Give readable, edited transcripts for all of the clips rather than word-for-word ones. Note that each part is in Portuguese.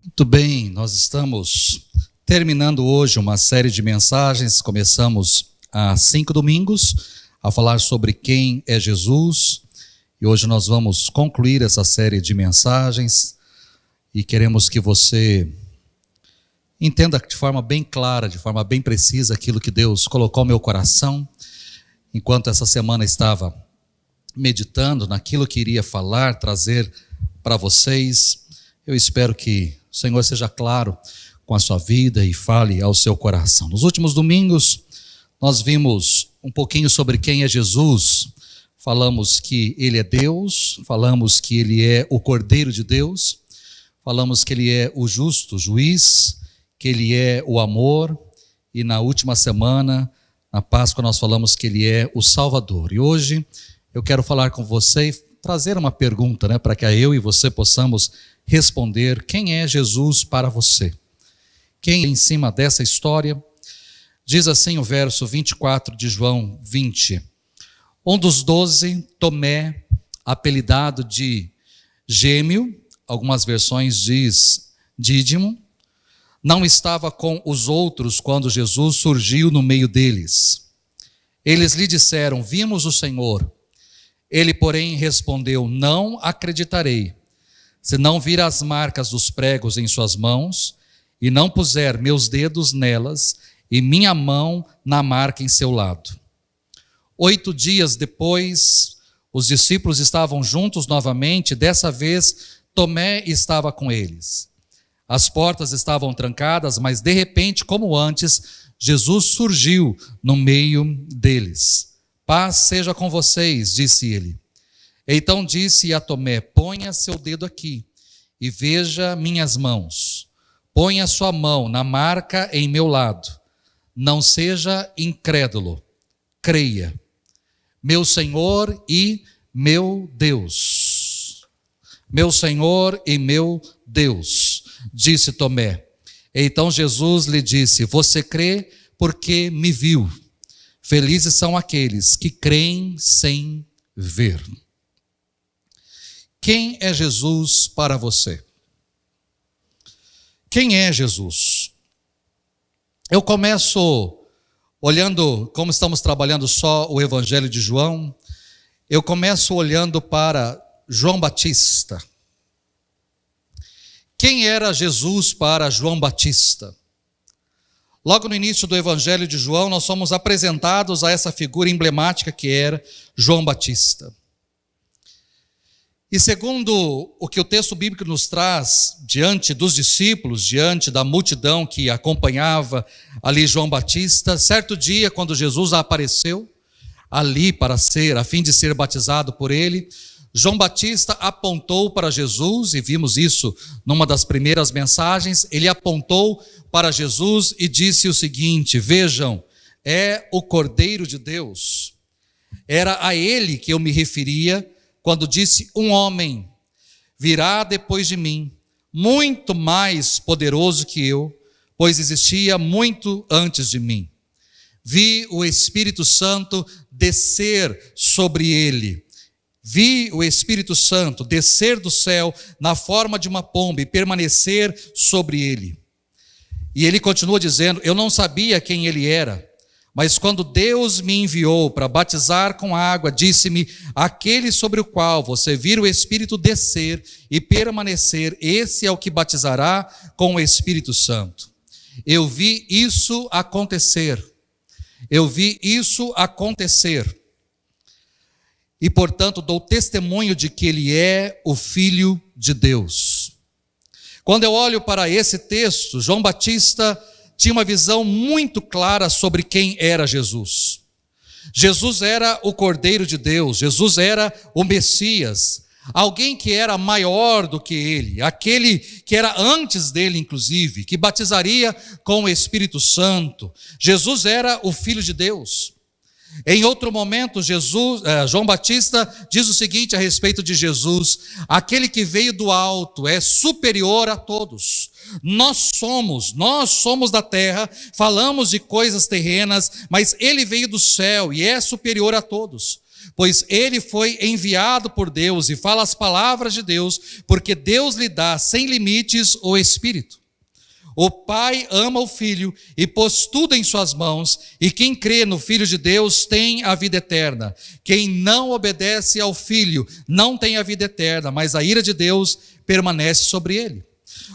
Muito bem, nós estamos terminando hoje uma série de mensagens. Começamos há 5 domingos a falar sobre quem é Jesus, e hoje nós vamos concluir essa série de mensagens e queremos que você entenda de forma bem clara, de forma bem precisa aquilo que Deus colocou no meu coração enquanto essa semana estava meditando naquilo que iria falar, trazer para vocês. Eu espero que o Senhor seja claro com a sua vida e fale ao seu coração. Nos últimos domingos, nós vimos um pouquinho sobre quem é Jesus. Falamos que Ele é Deus, falamos que Ele é o Cordeiro de Deus, falamos que Ele é o justo juiz, que Ele é o amor, e na última semana, na Páscoa, nós falamos que Ele é o Salvador. E hoje eu quero falar com você e trazer uma pergunta, para que eu e você possamos responder: quem é Jesus para você? Quem em cima dessa história? Diz assim o verso 24 de João 20. Um dos 12, Tomé, apelidado de Gêmeo, algumas versões diz Dídimo, não estava com os outros quando Jesus surgiu no meio deles. Eles lhe disseram: vimos o Senhor. Ele, porém, respondeu: não acreditarei, se não vir as marcas dos pregos em suas mãos, e não puser meus dedos nelas, e minha mão na marca em seu lado. 8 dias depois, os discípulos estavam juntos novamente. Dessa vez, Tomé estava com eles. As portas estavam trancadas, mas de repente, como antes, Jesus surgiu no meio deles. Paz seja com vocês, disse ele. Então disse a Tomé: ponha seu dedo aqui e veja minhas mãos. Ponha sua mão na marca em meu lado. Não seja incrédulo, creia. Meu Senhor e meu Deus. Meu Senhor e meu Deus, disse Tomé. Então Jesus lhe disse: você crê porque me viu. Felizes são aqueles que creem sem ver. Quem é Jesus para você? Quem é Jesus? Eu começo olhando, como estamos trabalhando só o Evangelho de João, eu começo olhando para João Batista. Quem era Jesus para João Batista? Logo no início do Evangelho de João, nós somos apresentados a essa figura emblemática que era João Batista. E segundo o que o texto bíblico nos traz, diante dos discípulos, diante da multidão que acompanhava ali João Batista, certo dia, quando Jesus apareceu ali a fim de ser batizado por ele, João Batista apontou para Jesus, e vimos isso numa das primeiras mensagens. Ele apontou para Jesus e disse o seguinte: vejam, é o Cordeiro de Deus. Era a ele que eu me referia quando disse: um homem virá depois de mim, muito mais poderoso que eu, pois existia muito antes de mim. Vi o Espírito Santo descer sobre ele. Vi o Espírito Santo descer do céu na forma de uma pomba e permanecer sobre ele. E ele continua dizendo: eu não sabia quem ele era, mas quando Deus me enviou para batizar com água, disse-me: aquele sobre o qual você vir o Espírito descer e permanecer, esse é o que batizará com o Espírito Santo. Eu vi isso acontecer. Eu vi isso acontecer. E, portanto, dou testemunho de que ele é o Filho de Deus. Quando eu olho para esse texto, João Batista tinha uma visão muito clara sobre quem era Jesus. Jesus era o Cordeiro de Deus, Jesus era o Messias, alguém que era maior do que ele, aquele que era antes dele, inclusive, que batizaria com o Espírito Santo. Jesus era o Filho de Deus. Em outro momento, João Batista diz o seguinte a respeito de Jesus: aquele que veio do alto é superior a todos. Nós somos da terra, falamos de coisas terrenas, mas ele veio do céu e é superior a todos. pois ele foi enviado por Deus e fala as palavras de Deus, porque Deus lhe dá sem limites o Espírito. O Pai ama o Filho e pôs tudo em suas mãos, e quem crê no Filho de Deus tem a vida eterna. Quem não obedece ao Filho não tem a vida eterna, mas a ira de Deus permanece sobre ele.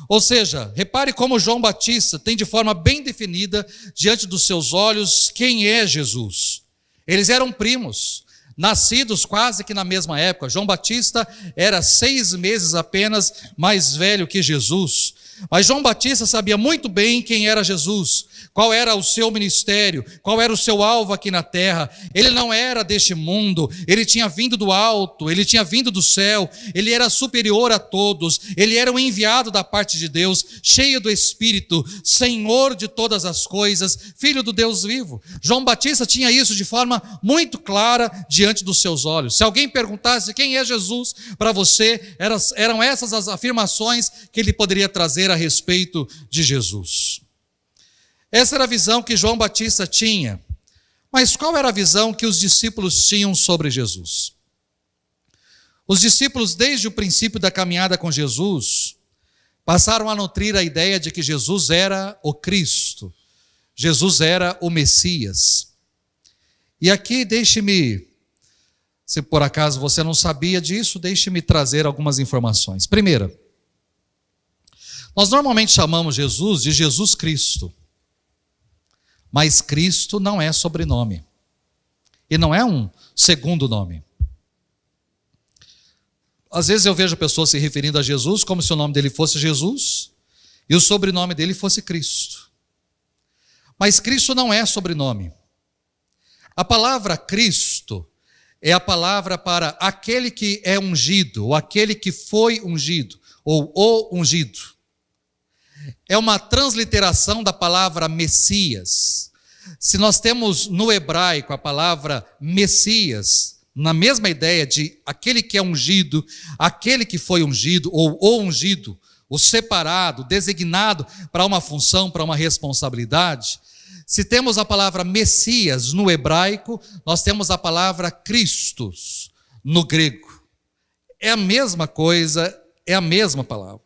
Ou seja, repare como João Batista tem de forma bem definida diante dos seus olhos quem é Jesus. Eles eram primos, nascidos quase que na mesma época. João Batista era 6 meses apenas mais velho que Jesus. Mas João Batista sabia muito bem quem era Jesus, qual era o seu ministério, qual era o seu alvo aqui na terra. Ele não era deste mundo, ele tinha vindo do alto, ele tinha vindo do céu, ele era superior a todos, ele era um enviado da parte de Deus, cheio do Espírito, Senhor de todas as coisas, Filho do Deus vivo. João Batista tinha isso de forma muito clara diante dos seus olhos. Se alguém perguntasse quem é Jesus para você, eram essas as afirmações que ele poderia trazer a respeito de Jesus. Essa era a visão que João Batista tinha. Mas qual era a visão que os discípulos tinham sobre Jesus? Os discípulos, desde o princípio da caminhada com Jesus, passaram a nutrir a ideia de que Jesus era o Cristo, Jesus era o Messias. E aqui deixe-me, se por acaso você não sabia disso, deixe-me trazer algumas informações. Primeira, nós normalmente chamamos Jesus de Jesus Cristo, mas Cristo não é sobrenome, e não é um segundo nome. Às vezes eu vejo pessoas se referindo a Jesus como se o nome dele fosse Jesus, e o sobrenome dele fosse Cristo. Mas Cristo não é sobrenome. A palavra Cristo é a palavra para aquele que é ungido, ou aquele que foi ungido, ou o ungido. É uma transliteração da palavra Messias. Se nós temos no hebraico a palavra Messias, na mesma ideia de aquele que é ungido, aquele que foi ungido, ou o ungido, o separado, designado para uma função, para uma responsabilidade. Se temos a palavra Messias no hebraico, nós temos a palavra Christos no grego. É a mesma coisa, é a mesma palavra.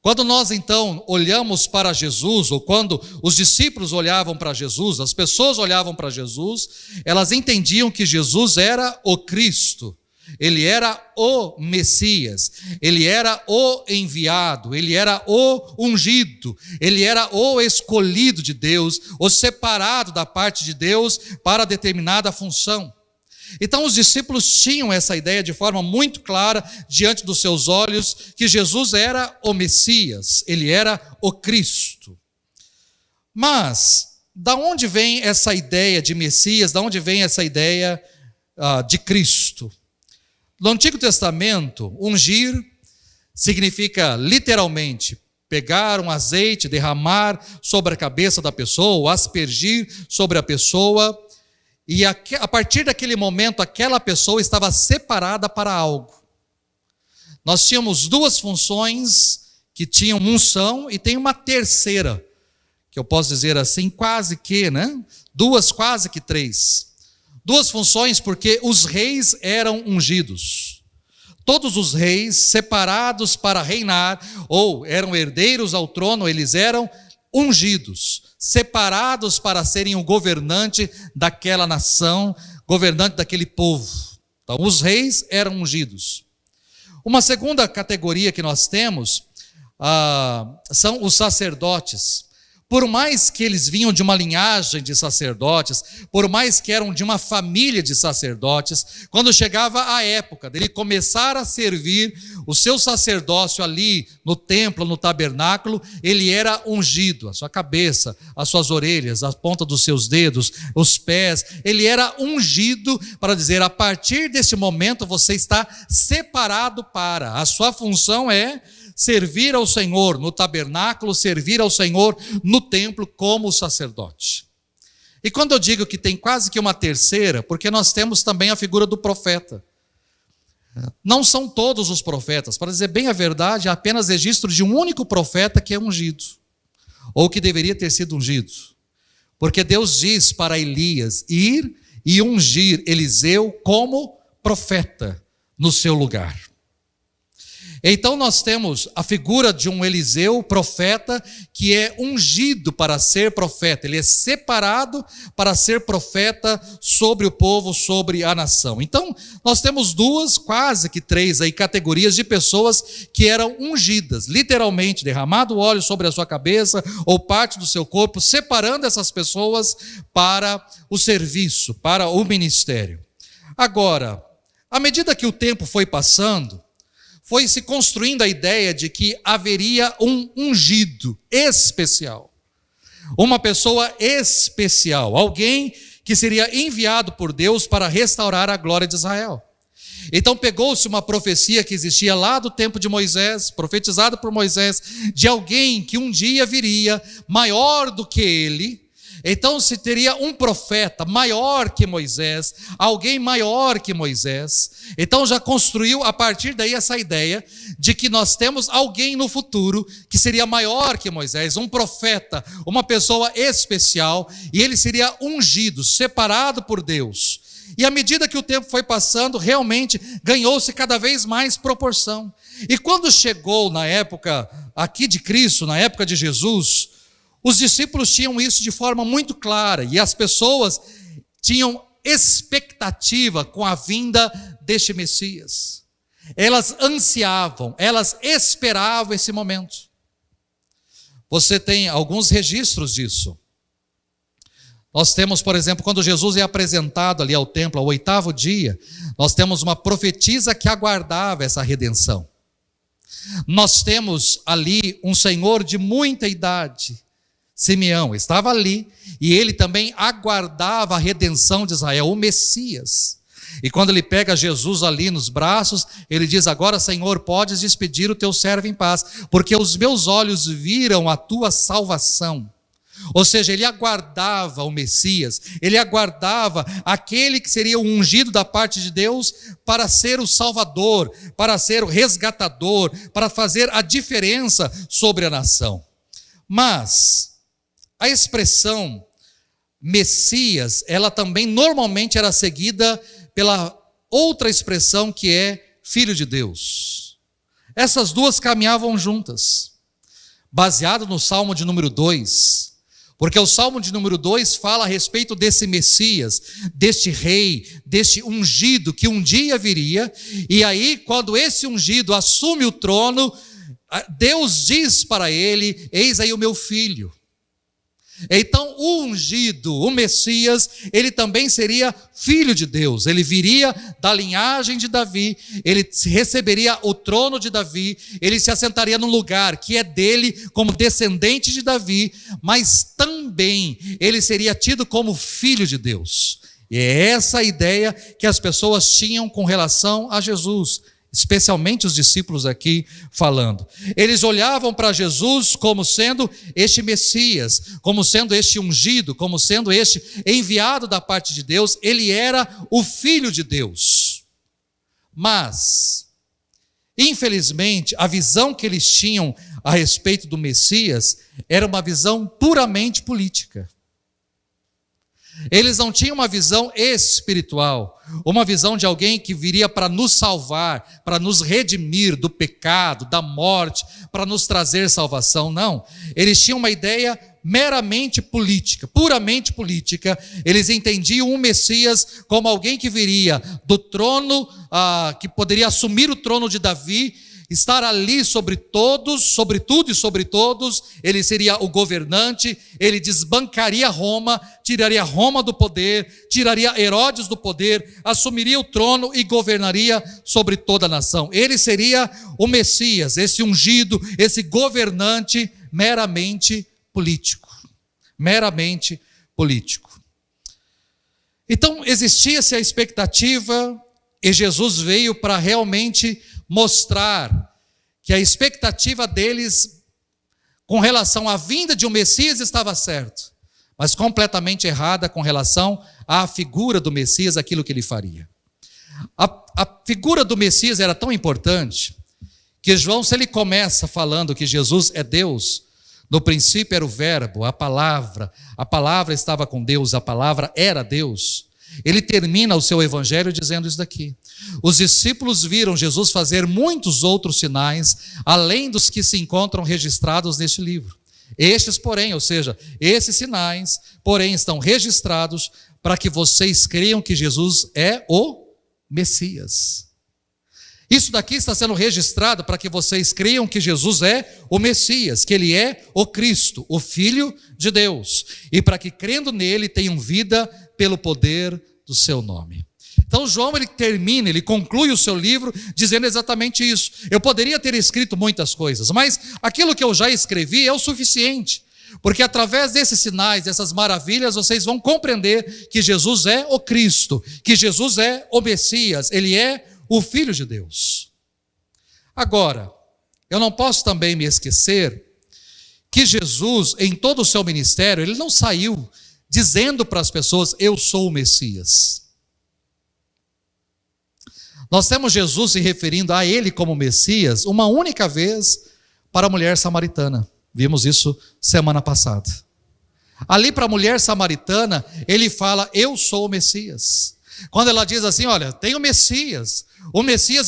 Quando nós então olhamos para Jesus, ou quando os discípulos olhavam para Jesus, as pessoas olhavam para Jesus, elas entendiam que Jesus era o Cristo, ele era o Messias, ele era o enviado, ele era o ungido, ele era o escolhido de Deus, o separado da parte de Deus para determinada função. Então os discípulos tinham essa ideia de forma muito clara diante dos seus olhos, que Jesus era o Messias, ele era o Cristo. Mas, da onde vem essa ideia de Messias, da onde vem essa ideia de Cristo? No Antigo Testamento, ungir significa literalmente pegar um azeite, derramar sobre a cabeça da pessoa, ou aspergir sobre a pessoa. E a partir daquele momento, aquela pessoa estava separada para algo. Nós tínhamos 2 funções que tinham unção, e tem uma terceira, que eu posso dizer assim, quase que, 2, quase que 3. 2 funções, porque os reis eram ungidos. Todos os reis separados para reinar, ou eram herdeiros ao trono, eles eram ungidos, separados para serem o governante daquela nação, governante daquele povo. Então, os reis eram ungidos. Uma segunda categoria que nós temos são os sacerdotes. Por mais que eles vinham de uma linhagem de sacerdotes, por mais que eram de uma família de sacerdotes, quando chegava a época dele começar a servir o seu sacerdócio ali no templo, no tabernáculo, ele era ungido, a sua cabeça, as suas orelhas, a ponta dos seus dedos, os pés, ele era ungido para dizer: a partir deste momento você está separado para, a sua função é servir ao Senhor no tabernáculo, servir ao Senhor no templo como sacerdote. E quando eu digo que tem quase que uma terceira, porque nós temos também a figura do profeta. Não são todos os profetas, para dizer bem a verdade, há apenas registro de um único profeta que é ungido, ou que deveria ter sido ungido. Porque Deus diz para Elias ir e ungir Eliseu como profeta no seu lugar. Então nós temos a figura de um Eliseu, profeta, que é ungido para ser profeta. Ele é separado para ser profeta sobre o povo, sobre a nação. Então nós temos duas, quase que três aí, categorias de pessoas que eram ungidas, literalmente derramado óleo sobre a sua cabeça ou parte do seu corpo, separando essas pessoas para o serviço, para o ministério. Agora, à medida que o tempo foi passando, foi se construindo a ideia de que haveria um ungido especial, uma pessoa especial, alguém que seria enviado por Deus para restaurar a glória de Israel. Então pegou-se uma profecia que existia lá do tempo de Moisés, profetizada por Moisés, de alguém que um dia viria maior do que ele. Então se teria um profeta maior que Moisés, alguém maior que Moisés. Então já construiu a partir daí essa ideia de que nós temos alguém no futuro que seria maior que Moisés, um profeta, uma pessoa especial, e ele seria ungido, separado por Deus. E à medida que o tempo foi passando, realmente ganhou-se cada vez mais proporção. E quando chegou na época aqui de Cristo, na época de Jesus, os discípulos tinham isso de forma muito clara, e as pessoas tinham expectativa com a vinda deste Messias. Elas ansiavam, elas esperavam esse momento. Você tem alguns registros disso. Nós temos, por exemplo, quando Jesus é apresentado ali ao templo, ao 8º dia, nós temos uma profetisa que aguardava essa redenção. Nós temos ali um senhor de muita idade, Simeão, estava ali, e ele também aguardava a redenção de Israel, o Messias. E quando ele pega Jesus ali nos braços, ele diz: agora, Senhor, podes despedir o teu servo em paz, porque os meus olhos viram a tua salvação. Ou seja, ele aguardava o Messias, ele aguardava aquele que seria o ungido da parte de Deus para ser o Salvador, para ser o resgatador, para fazer a diferença sobre a nação. Mas a expressão Messias, ela também normalmente era seguida pela outra expressão que é Filho de Deus. Essas duas caminhavam juntas, baseado no Salmo de número 2, porque o Salmo de número 2 fala a respeito desse Messias, deste rei, deste ungido que um dia viria, e aí quando esse ungido assume o trono, Deus diz para ele: eis aí o meu filho. Então o ungido, o Messias, ele também seria filho de Deus, ele viria da linhagem de Davi, ele receberia o trono de Davi, ele se assentaria num lugar que é dele como descendente de Davi, mas também ele seria tido como filho de Deus. E é essa a ideia que as pessoas tinham com relação a Jesus, especialmente os discípulos aqui falando. Eles olhavam para Jesus como sendo este Messias, como sendo este ungido, como sendo este enviado da parte de Deus. Ele era o Filho de Deus. Mas, infelizmente, a visão que eles tinham a respeito do Messias era uma visão puramente política. Eles não tinham uma visão espiritual, uma visão de alguém que viria para nos salvar, para nos redimir do pecado, da morte, para nos trazer salvação. Não, eles tinham uma ideia meramente política, puramente política. Eles entendiam o Messias como alguém que viria do trono, que poderia assumir o trono de Davi, estar ali sobre todos, sobre tudo e sobre todos. Ele seria o governante, ele desbancaria Roma, tiraria Roma do poder, tiraria Herodes do poder, assumiria o trono e governaria sobre toda a nação. Ele seria o Messias, esse ungido, esse governante meramente político. Meramente político. Então existia-se a expectativa, e Jesus veio para realmente mostrar que a expectativa deles com relação à vinda de um Messias estava certo, mas completamente errada com relação à figura do Messias, aquilo que ele faria. A figura do Messias era tão importante que João, se ele começa falando que Jesus é Deus, no princípio era o verbo, a palavra estava com Deus, a palavra era Deus. Ele termina o seu evangelho dizendo isso daqui: os discípulos viram Jesus fazer muitos outros sinais, além dos que se encontram registrados neste livro. Estes, porém, ou seja, esses sinais, porém, estão registrados para que vocês creiam que Jesus é o Messias. Isso daqui está sendo registrado para que vocês creiam que Jesus é o Messias, que Ele é o Cristo, o Filho de Deus, e para que, crendo nele, tenham vida pelo poder do seu nome. Então João, ele conclui o seu livro dizendo exatamente isso. Eu poderia ter escrito muitas coisas, mas aquilo que eu já escrevi é o suficiente, porque através desses sinais, dessas maravilhas, vocês vão compreender que Jesus é o Cristo, que Jesus é o Messias, Ele é o Filho de Deus. Agora, eu não posso também me esquecer que Jesus, em todo o seu ministério, Ele não saiu dizendo para as pessoas: eu sou o Messias. Nós temos Jesus se referindo a Ele como Messias uma única vez para a mulher samaritana. Vimos isso semana passada. Ali para a mulher samaritana, Ele fala: eu sou o Messias. Quando ela diz assim: olha, tem o Messias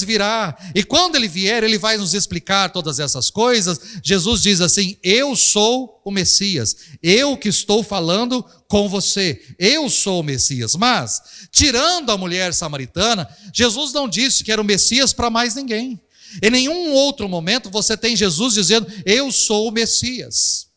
virá, e quando Ele vier, Ele vai nos explicar todas essas coisas. Jesus diz assim: eu sou o Messias, eu que estou falando com você, eu sou o Messias. Mas, tirando a mulher samaritana, Jesus não disse que era o Messias para mais ninguém. Em nenhum outro momento você tem Jesus dizendo: eu sou o Messias.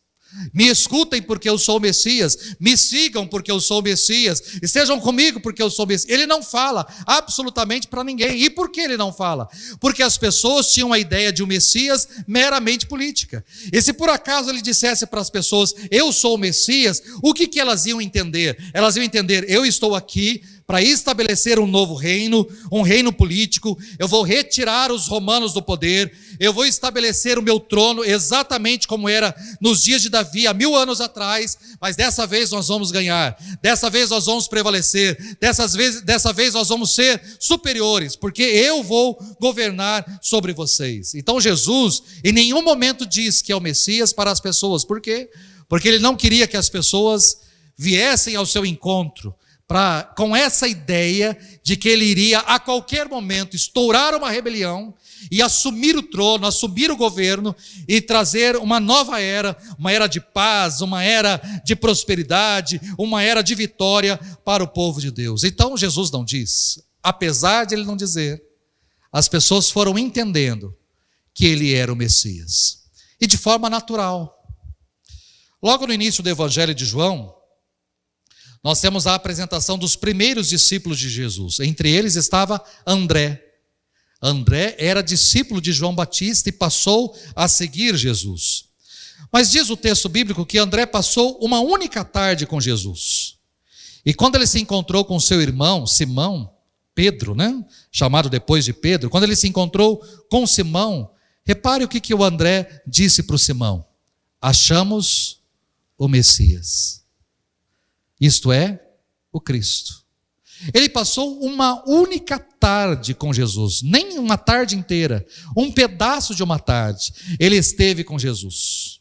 Me escutem porque eu sou o Messias, me sigam porque eu sou o Messias, estejam comigo porque eu sou o Messias. Ele não fala absolutamente para ninguém. E por que ele não fala? Porque as pessoas tinham a ideia de um Messias meramente política. E se por acaso ele dissesse para as pessoas: eu sou o Messias, o que elas iam entender? Elas iam entender: eu estou aqui para estabelecer um novo reino, um reino político, eu vou retirar os romanos do poder, eu vou estabelecer o meu trono exatamente como era nos dias de Davi, há 1000 anos atrás, mas dessa vez nós vamos ganhar, dessa vez nós vamos prevalecer, dessa vez nós vamos ser superiores, porque eu vou governar sobre vocês. Então Jesus em nenhum momento diz que é o Messias para as pessoas. Por quê? Porque ele não queria que as pessoas viessem ao seu encontro com essa ideia de que ele iria a qualquer momento estourar uma rebelião e assumir o trono, assumir o governo e trazer uma nova era, uma era de paz, uma era de prosperidade, uma era de vitória para o povo de Deus. Então Jesus não diz, apesar de ele não dizer, as pessoas foram entendendo que ele era o Messias, e de forma natural. Logo no início do Evangelho de João, nós temos a apresentação dos primeiros discípulos de Jesus. Entre eles estava André. André era discípulo de João Batista e passou a seguir Jesus. Mas diz o texto bíblico que André passou uma única tarde com Jesus. E quando ele se encontrou com seu irmão, Simão, Pedro, chamado depois de Pedro, quando ele se encontrou com Simão, repare o que o André disse para o Simão: achamos o Messias. Isto é, o Cristo. Ele passou uma única tarde com Jesus, nem uma tarde inteira, um pedaço de uma tarde, ele esteve com Jesus.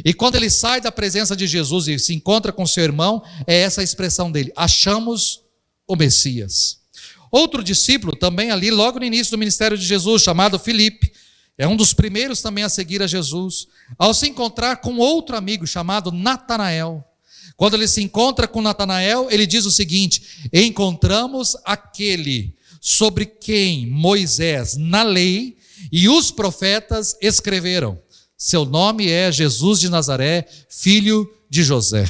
E quando ele sai da presença de Jesus e se encontra com seu irmão, é essa a expressão dele: achamos o Messias. Outro discípulo, também ali logo no início do ministério de Jesus, chamado Filipe, é um dos primeiros também a seguir a Jesus, ao se encontrar com outro amigo chamado Natanael. Quando ele se encontra com Natanael, ele diz o seguinte: encontramos aquele sobre quem Moisés na lei e os profetas escreveram. Seu nome é Jesus de Nazaré, filho de José.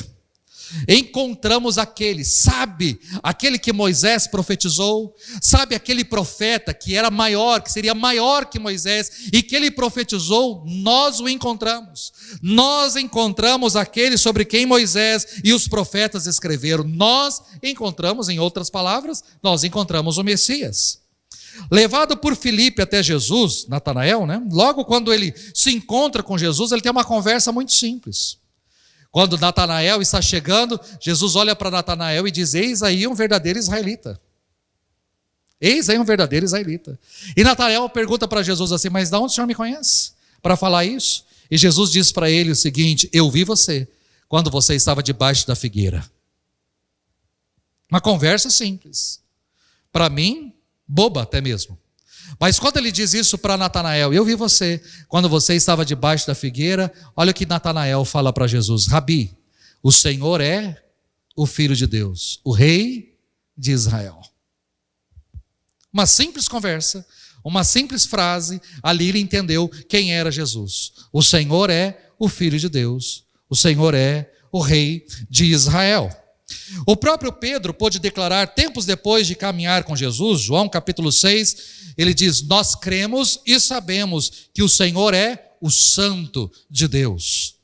Encontramos aquele, sabe, aquele que Moisés profetizou, sabe, aquele profeta que era maior, que seria maior que Moisés e que ele profetizou, nós o encontramos. Nós encontramos aquele sobre quem Moisés e os profetas escreveram. Nós encontramos, em outras palavras, nós encontramos o Messias. Levado por Filipe até Jesus, Natanael, logo quando ele se encontra com Jesus, ele tem uma conversa muito simples. Quando Natanael está chegando, Jesus olha para Natanael e diz: eis aí um verdadeiro israelita. Eis aí um verdadeiro israelita. E Natanael pergunta para Jesus assim: mas de onde o senhor me conhece para falar isso? E Jesus diz para ele o seguinte: eu vi você quando você estava debaixo da figueira. Uma conversa simples. Para mim, boba até mesmo. Mas quando ele diz isso para Natanael, eu vi você, quando você estava debaixo da figueira, olha o que Natanael fala para Jesus: Rabi, o Senhor é o Filho de Deus, o Rei de Israel. Uma simples conversa, uma simples frase, ali ele entendeu quem era Jesus. O Senhor é o Filho de Deus, o Senhor é o Rei de Israel. O próprio Pedro pôde declarar tempos depois de caminhar com Jesus, João capítulo 6, ele diz: nós cremos e sabemos que o Senhor é o Santo de Deus.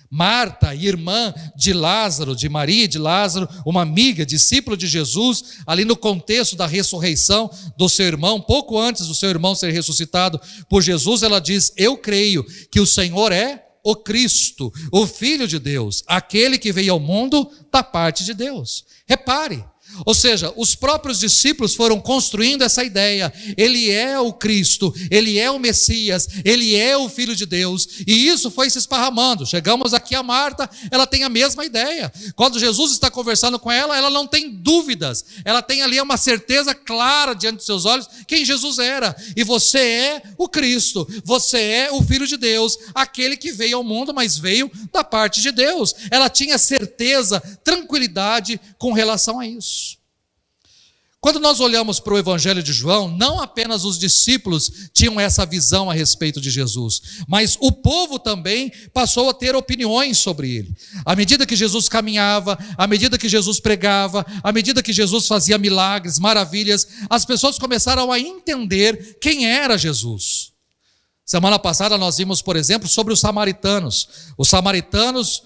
Marta, irmã de Lázaro, de Maria e de Lázaro, uma amiga, discípula de Jesus, ali no contexto da ressurreição do seu irmão, pouco antes do seu irmão ser ressuscitado por Jesus, ela diz: eu creio que o Senhor é o Cristo, o Filho de Deus, aquele que veio ao mundo da parte de Deus. Repare, ou seja, os próprios discípulos foram construindo essa ideia: ele é o Cristo, ele é o Messias, ele é o Filho de Deus, e isso foi se esparramando. Chegamos aqui a Marta, ela tem a mesma ideia. Quando Jesus está conversando com ela, ela não tem dúvidas, ela tem ali uma certeza clara diante dos seus olhos quem Jesus era. E você é o Cristo, você é o Filho de Deus, aquele que veio ao mundo, mas veio da parte de Deus. Ela tinha certeza, tranquilidade com relação a isso. Quando nós olhamos para o Evangelho de João, não apenas os discípulos tinham essa visão a respeito de Jesus, mas o povo também passou a ter opiniões sobre ele. À medida que Jesus caminhava, à medida que Jesus pregava, à medida que Jesus fazia milagres, maravilhas, as pessoas começaram a entender quem era Jesus. Semana passada nós vimos, por exemplo, sobre os samaritanos. Os samaritanos,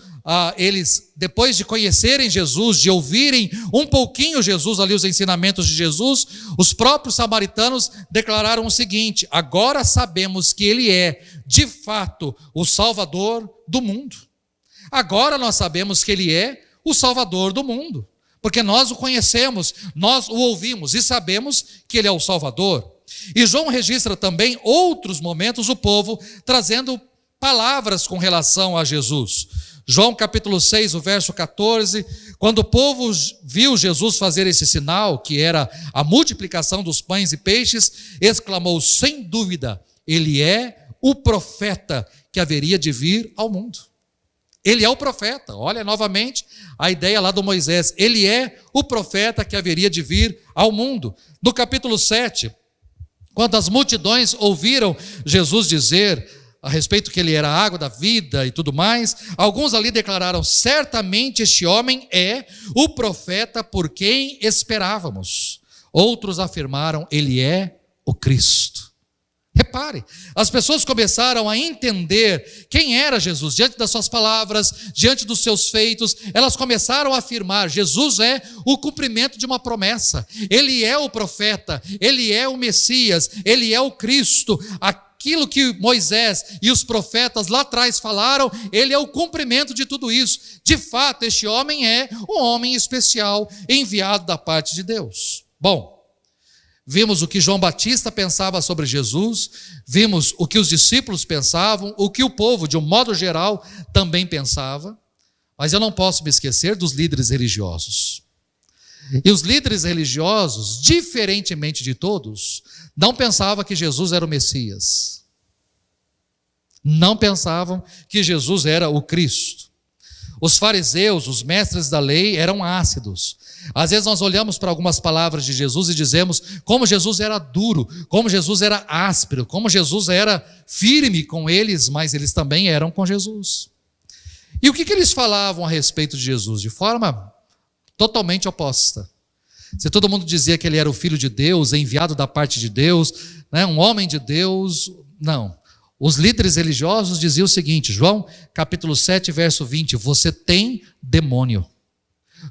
eles, depois de conhecerem Jesus, de ouvirem um pouquinho Jesus, ali os ensinamentos de Jesus, os próprios samaritanos declararam o seguinte: agora sabemos que ele é, de fato, o Salvador do mundo. Agora nós sabemos que ele é o Salvador do mundo, porque nós o conhecemos, nós o ouvimos e sabemos que ele é o Salvador. E João registra também outros momentos o povo trazendo palavras com relação a Jesus. João capítulo 6, o verso 14, quando o povo viu Jesus fazer esse sinal, que era a multiplicação dos pães e peixes, exclamou: sem dúvida, ele é o profeta que haveria de vir ao mundo. Ele é o profeta. Olha novamente a ideia lá do Moisés: ele é o profeta que haveria de vir ao mundo. No capítulo 7, quando as multidões ouviram Jesus dizer a respeito que ele era a água da vida e tudo mais, alguns ali declararam: certamente este homem é o profeta por quem esperávamos. Outros afirmaram: ele é o Cristo. Repare, as pessoas começaram a entender quem era Jesus, diante das suas palavras, diante dos seus feitos, elas começaram a afirmar: Jesus é o cumprimento de uma promessa, ele é o profeta, ele é o Messias, ele é o Cristo, aquilo que Moisés e os profetas lá atrás falaram, ele é o cumprimento de tudo isso. De fato, este homem é um homem especial, enviado da parte de Deus. Bom, vimos o que João Batista pensava sobre Jesus, vimos o que os discípulos pensavam, o que o povo, de um modo geral, também pensava, mas eu não posso me esquecer dos líderes religiosos. E os líderes religiosos, diferentemente de todos, não pensavam que Jesus era o Messias. Não pensavam que Jesus era o Cristo. Os fariseus, os mestres da lei, eram ácidos. Às vezes nós olhamos para algumas palavras de Jesus e dizemos como Jesus era duro, como Jesus era áspero, como Jesus era firme com eles, mas eles também eram com Jesus. E o que eles falavam a respeito de Jesus? De forma totalmente oposta. Se todo mundo dizia que ele era o Filho de Deus, enviado da parte de Deus, né, um homem de Deus, não. Os líderes religiosos diziam o seguinte, João capítulo 7, verso 20, você tem demônio.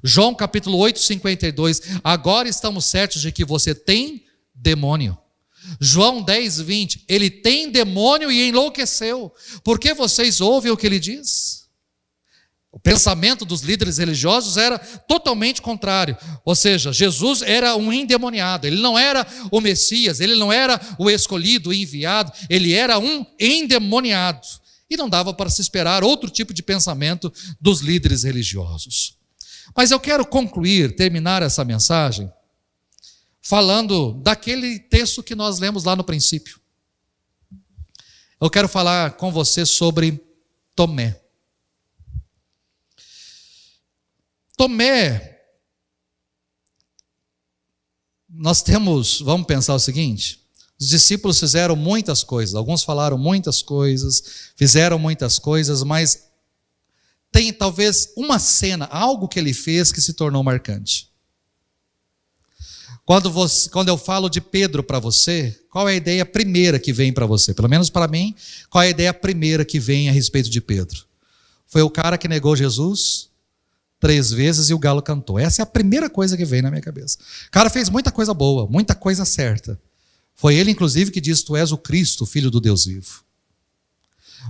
João capítulo 8, 52, agora estamos certos de que você tem demônio. João 10, 20, ele tem demônio e enlouqueceu. Por que vocês ouvem o que ele diz? O pensamento dos líderes religiosos era totalmente contrário. Ou seja, Jesus era um endemoniado. Ele não era o Messias, ele não era o escolhido, o enviado. Ele era um endemoniado. E não dava para se esperar outro tipo de pensamento dos líderes religiosos. Mas eu quero terminar essa mensagem, falando daquele texto que nós lemos lá no princípio. Eu quero falar com você sobre Tomé. Tomé, vamos pensar o seguinte: os discípulos fizeram muitas coisas, alguns falaram muitas coisas, fizeram muitas coisas, mas tem talvez uma cena, algo que ele fez que se tornou marcante. Quando eu falo de Pedro para você, qual é a ideia primeira que vem para você? Pelo menos para mim, qual é a ideia primeira que vem a respeito de Pedro? Foi o cara que negou Jesus 3 vezes e o galo cantou. Essa é a primeira coisa que vem na minha cabeça. O cara fez muita coisa boa, muita coisa certa. Foi ele, inclusive, que disse: tu és o Cristo, filho do Deus vivo.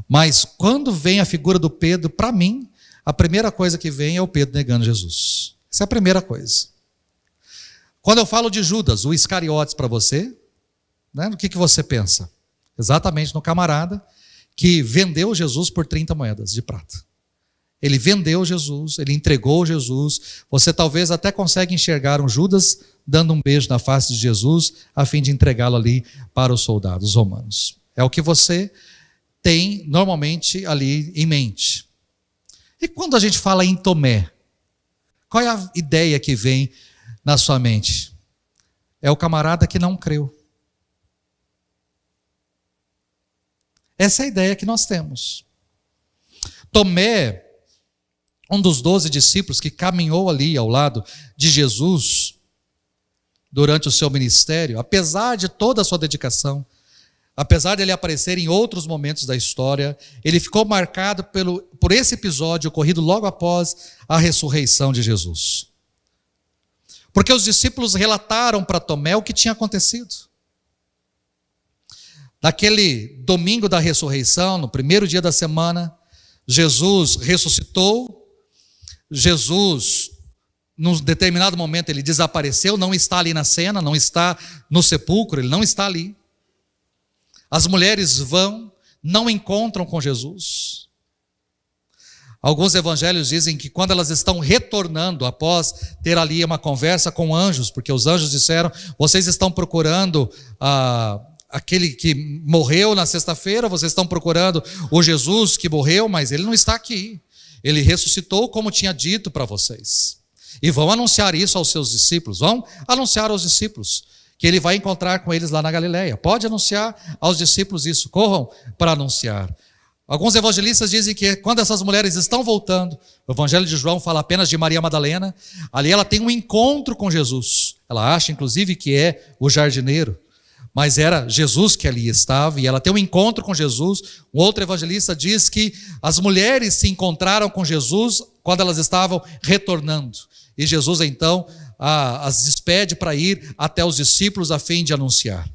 Mas quando vem a figura do Pedro, para mim, a primeira coisa que vem é o Pedro negando Jesus. Essa é a primeira coisa. Quando eu falo de Judas, o Iscariotes para você, né, no que você pensa? Exatamente no camarada que vendeu Jesus por 30 moedas de prata. Ele vendeu Jesus, ele entregou Jesus. Você talvez até consegue enxergar um Judas dando um beijo na face de Jesus, a fim de entregá-lo ali para os soldados romanos. É o que você tem normalmente ali em mente. E quando a gente fala em Tomé, qual é a ideia que vem na sua mente? É o camarada que não creu. Essa é a ideia que nós temos. Tomé, um dos 12 discípulos que caminhou ali ao lado de Jesus durante o seu ministério, apesar de toda a sua dedicação, apesar de ele aparecer em outros momentos da história, ele ficou marcado por esse episódio ocorrido logo após a ressurreição de Jesus. Porque os discípulos relataram para Tomé o que tinha acontecido. Naquele domingo da ressurreição, no primeiro dia da semana, Jesus ressuscitou. Jesus, num determinado momento, ele desapareceu, não está ali na cena, não está no sepulcro, ele não está ali. As mulheres vão, não encontram com Jesus. Alguns evangelhos dizem que quando elas estão retornando, após ter ali uma conversa com anjos, porque os anjos disseram: vocês estão procurando aquele que morreu na sexta-feira, vocês estão procurando o Jesus que morreu, mas ele não está aqui. Ele ressuscitou como tinha dito para vocês. E vão anunciar isso aos seus discípulos, vão anunciar aos discípulos que ele vai encontrar com eles lá na Galileia. Pode anunciar aos discípulos isso, corram para anunciar. Alguns evangelistas dizem que quando essas mulheres estão voltando, o evangelho de João fala apenas de Maria Madalena, ali ela tem um encontro com Jesus. Ela acha inclusive que é o jardineiro, mas era Jesus que ali estava, e ela tem um encontro com Jesus. Um outro evangelista diz que as mulheres se encontraram com Jesus quando elas estavam retornando, e Jesus então as despede para ir até os discípulos a fim de anunciar.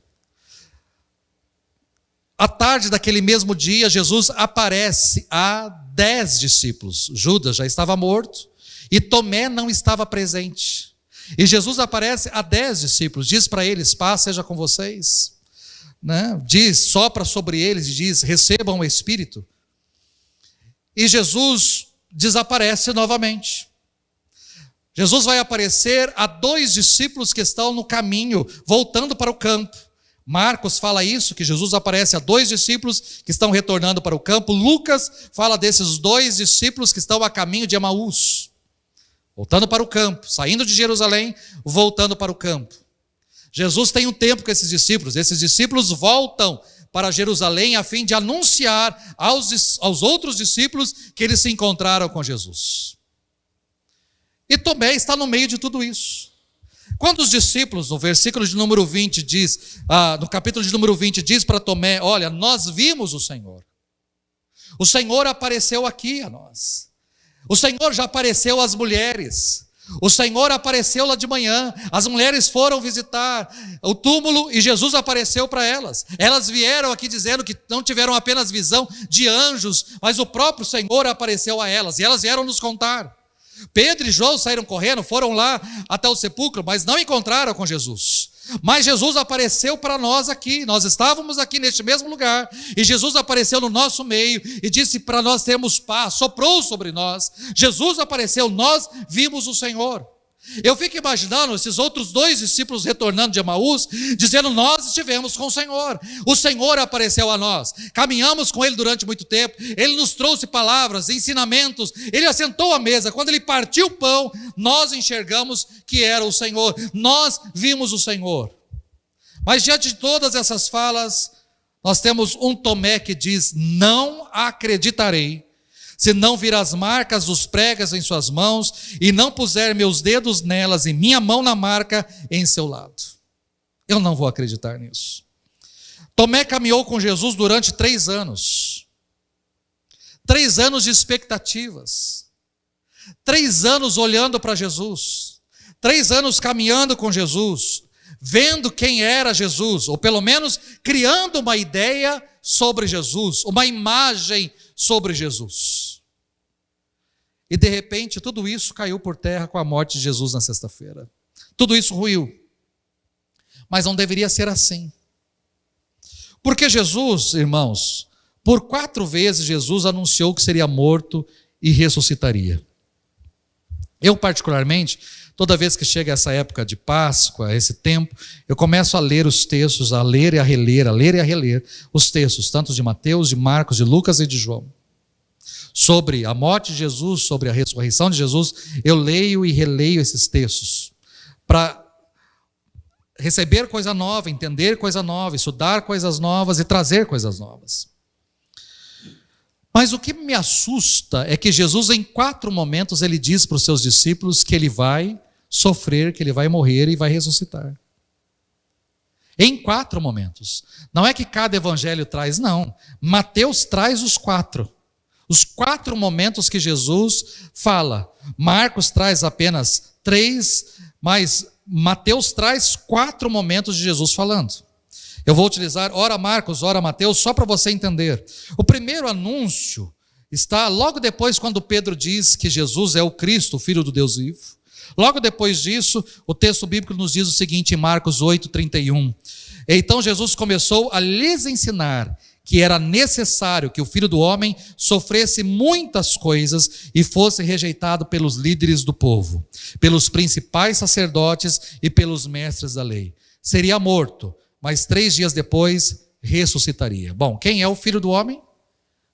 À tarde daquele mesmo dia, Jesus aparece a 10 discípulos. Judas já estava morto e Tomé não estava presente. E Jesus aparece a 10 discípulos, diz para eles: paz seja com vocês. Diz, sopra sobre eles e diz: recebam o Espírito. E Jesus desaparece novamente. Jesus vai aparecer a 2 discípulos que estão no caminho, voltando para o campo. Marcos fala isso, que Jesus aparece a 2 discípulos que estão retornando para o campo. Lucas fala desses 2 discípulos que estão a caminho de Emaús, voltando para o campo, saindo de Jerusalém, voltando para o campo. Jesus tem um tempo com esses discípulos voltam para Jerusalém a fim de anunciar aos outros discípulos que eles se encontraram com Jesus. E Tomé está no meio de tudo isso. Quando os discípulos, no versículo de número 20 diz, no capítulo de número 20 diz para Tomé: olha, nós vimos o Senhor. O Senhor apareceu aqui a nós. O Senhor já apareceu às mulheres. O Senhor apareceu lá de manhã. As mulheres foram visitar o túmulo e Jesus apareceu para elas. Elas vieram aqui dizendo que não tiveram apenas visão de anjos, mas o próprio Senhor apareceu a elas. E elas vieram nos contar. Pedro e João saíram correndo, foram lá até o sepulcro, mas não encontraram com Jesus. Mas Jesus apareceu para nós aqui, nós estávamos aqui neste mesmo lugar, e Jesus apareceu no nosso meio e disse para nós termos paz, soprou sobre nós. Jesus apareceu, nós vimos o Senhor. Eu fico imaginando esses outros 2 discípulos retornando de Emaús, dizendo: nós estivemos com o Senhor apareceu a nós, caminhamos com Ele durante muito tempo, Ele nos trouxe palavras, ensinamentos, Ele assentou à mesa, quando Ele partiu o pão, nós enxergamos que era o Senhor, nós vimos o Senhor. Mas diante de todas essas falas, nós temos um Tomé que diz: não acreditarei, se não vir as marcas dos pregos em suas mãos, e não puser meus dedos nelas e minha mão na marca em seu lado. Eu não vou acreditar nisso. Tomé caminhou com Jesus durante 3 anos. 3 anos de expectativas. 3 anos olhando para Jesus. 3 anos caminhando com Jesus, vendo quem era Jesus, ou pelo menos criando uma ideia sobre Jesus, uma imagem sobre Jesus. E de repente tudo isso caiu por terra com a morte de Jesus na sexta-feira. Tudo isso ruiu. Mas não deveria ser assim. Porque Jesus, irmãos, por 4 vezes Jesus anunciou que seria morto e ressuscitaria. Eu particularmente, toda vez que chega essa época de Páscoa, esse tempo, eu começo a ler os textos, a ler e a reler os textos, tanto de Mateus, de Marcos, de Lucas e de João. Sobre a morte de Jesus, sobre a ressurreição de Jesus, eu leio e releio esses textos para receber coisa nova, entender coisa nova, estudar coisas novas e trazer coisas novas. Mas o que me assusta é que Jesus, em 4 momentos, ele diz para os seus discípulos que ele vai sofrer, que ele vai morrer e vai ressuscitar. Em 4 momentos. Não é que cada evangelho traz, não. Mateus traz os 4. Os 4 momentos que Jesus fala. Marcos traz apenas 3, mas Mateus traz 4 momentos de Jesus falando. Eu vou utilizar ora Marcos, ora Mateus, só para você entender. O primeiro anúncio está logo depois, quando Pedro diz que Jesus é o Cristo, o Filho do Deus vivo. Logo depois disso, o texto bíblico nos diz o seguinte, em Marcos 8:31. Então Jesus começou a lhes ensinar que era necessário que o Filho do Homem sofresse muitas coisas e fosse rejeitado pelos líderes do povo, pelos principais sacerdotes e pelos mestres da lei. Seria morto, mas 3 dias depois ressuscitaria. Bom, quem é o Filho do Homem?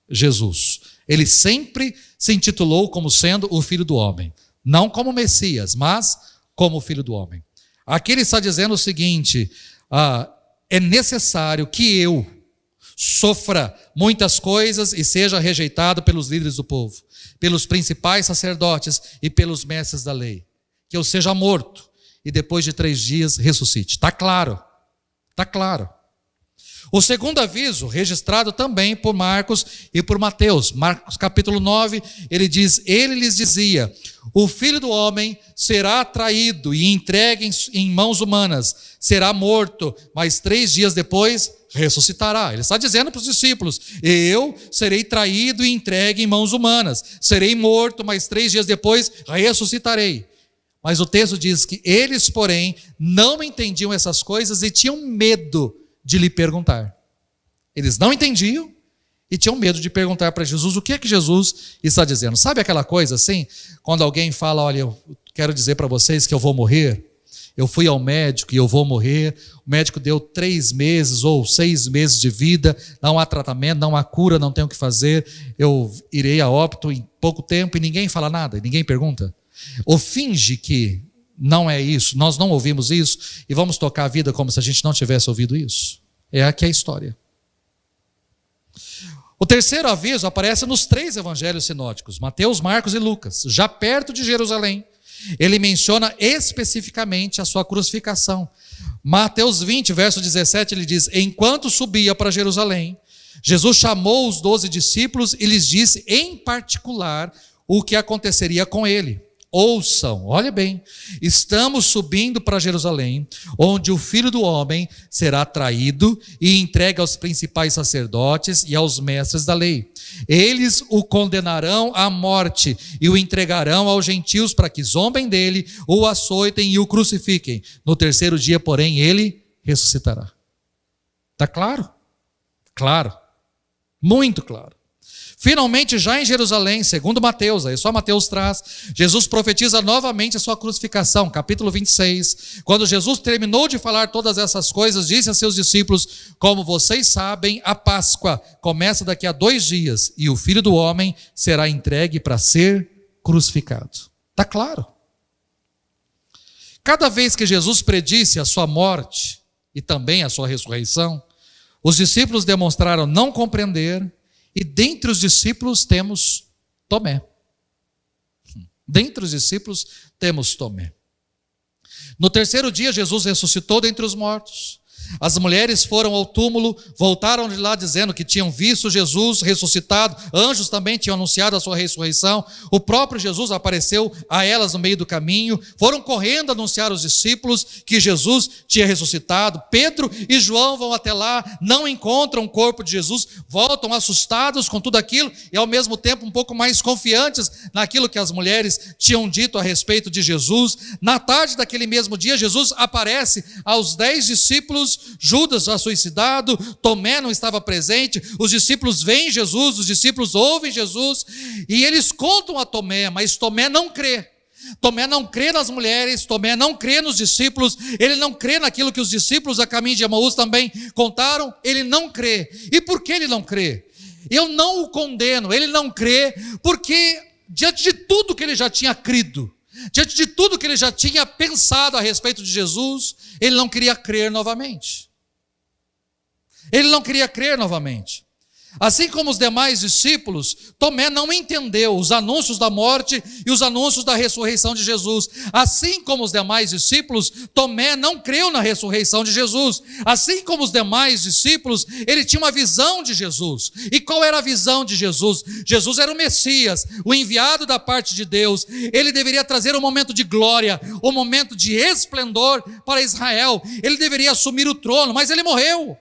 Jesus. Ele sempre se intitulou como sendo o Filho do Homem. Não como Messias, mas como o Filho do Homem. Aqui ele está dizendo o seguinte, é necessário que eu sofra muitas coisas e seja rejeitado pelos líderes do povo, pelos principais sacerdotes e pelos mestres da lei. Que eu seja morto e depois de 3 dias ressuscite. Está claro. Está claro. O segundo aviso, registrado também por Marcos e por Mateus. Marcos capítulo 9, ele diz, ele lhes dizia, o Filho do Homem será traído e entregue em mãos humanas, será morto, mas 3 dias depois ressuscitará. Ele está dizendo para os discípulos, eu serei traído e entregue em mãos humanas, serei morto, mas 3 dias depois ressuscitarei. Mas o texto diz que eles, porém, não entendiam essas coisas e tinham medo de lhe perguntar. Eles não entendiam e tinham medo de perguntar para Jesus o que é que Jesus está dizendo. Sabe aquela coisa assim? Quando alguém fala, olha, eu quero dizer para vocês que eu vou morrer, eu fui ao médico e eu vou morrer, o médico deu 3 meses ou 6 meses de vida, não há tratamento, não há cura, não tenho o que fazer, eu irei a óbito em pouco tempo e ninguém fala nada, ninguém pergunta. Ou finge que não é isso, nós não ouvimos isso e vamos tocar a vida como se a gente não tivesse ouvido isso. É aqui a história. O terceiro aviso aparece nos 3 evangelhos sinóticos, Mateus, Marcos e Lucas, já perto de Jerusalém. Ele menciona especificamente a sua crucificação. Mateus 20, verso 17, ele diz, enquanto subia para Jerusalém, Jesus chamou os 12 discípulos e lhes disse em particular o que aconteceria com ele. ouçam, olha bem, estamos subindo para Jerusalém, onde o Filho do Homem será traído e entregue aos principais sacerdotes e aos mestres da lei. Eles o condenarão à morte e o entregarão aos gentios para que zombem dele, o açoitem e o crucifiquem. No terceiro dia, porém, ele ressuscitará. Está claro? Claro. Muito claro. Finalmente, já em Jerusalém, segundo Mateus, aí só Mateus traz, Jesus profetiza novamente a sua crucificação, capítulo 26. Quando Jesus terminou de falar todas essas coisas, disse a seus discípulos: como vocês sabem, a Páscoa começa daqui a 2 dias, e o Filho do Homem será entregue para ser crucificado. Está claro? Cada vez que Jesus predisse a sua morte e também a sua ressurreição, os discípulos demonstraram não compreender. E dentre os discípulos temos Tomé. Dentre os discípulos temos Tomé. No terceiro dia, Jesus ressuscitou dentre os mortos. As mulheres foram ao túmulo, voltaram de lá dizendo que tinham visto Jesus ressuscitado. Anjos também tinham anunciado a sua ressurreição. O próprio Jesus apareceu a elas no meio do caminho. Foram correndo anunciar aos discípulos que Jesus tinha ressuscitado. Pedro e João vão até lá, não encontram o corpo de Jesus, voltam assustados com tudo aquilo e ao mesmo tempo um pouco mais confiantes naquilo que as mulheres tinham dito a respeito de Jesus. Na tarde daquele mesmo dia, Jesus aparece aos 10 discípulos. Judas já suicidado, Tomé não estava presente, os discípulos veem Jesus, os discípulos ouvem Jesus, e eles contam a Tomé, mas Tomé não crê. Tomé não crê nas mulheres, Tomé não crê nos discípulos, ele não crê naquilo que os discípulos a caminho de Emaús também contaram, ele não crê. E por que ele não crê? Eu não o condeno, ele não crê, porque diante de tudo que ele já tinha crido, diante de tudo que ele já tinha pensado a respeito de Jesus, ele não queria crer novamente. Ele não queria crer novamente. Assim como os demais discípulos, Tomé não entendeu os anúncios da morte e os anúncios da ressurreição de Jesus. Assim como os demais discípulos, Tomé não creu na ressurreição de Jesus. Assim como os demais discípulos, ele tinha uma visão de Jesus. E qual era a visão de Jesus? Jesus era o Messias, o enviado da parte de Deus. Ele deveria trazer um momento de glória, um momento de esplendor para Israel. Ele deveria assumir o trono, mas ele morreu.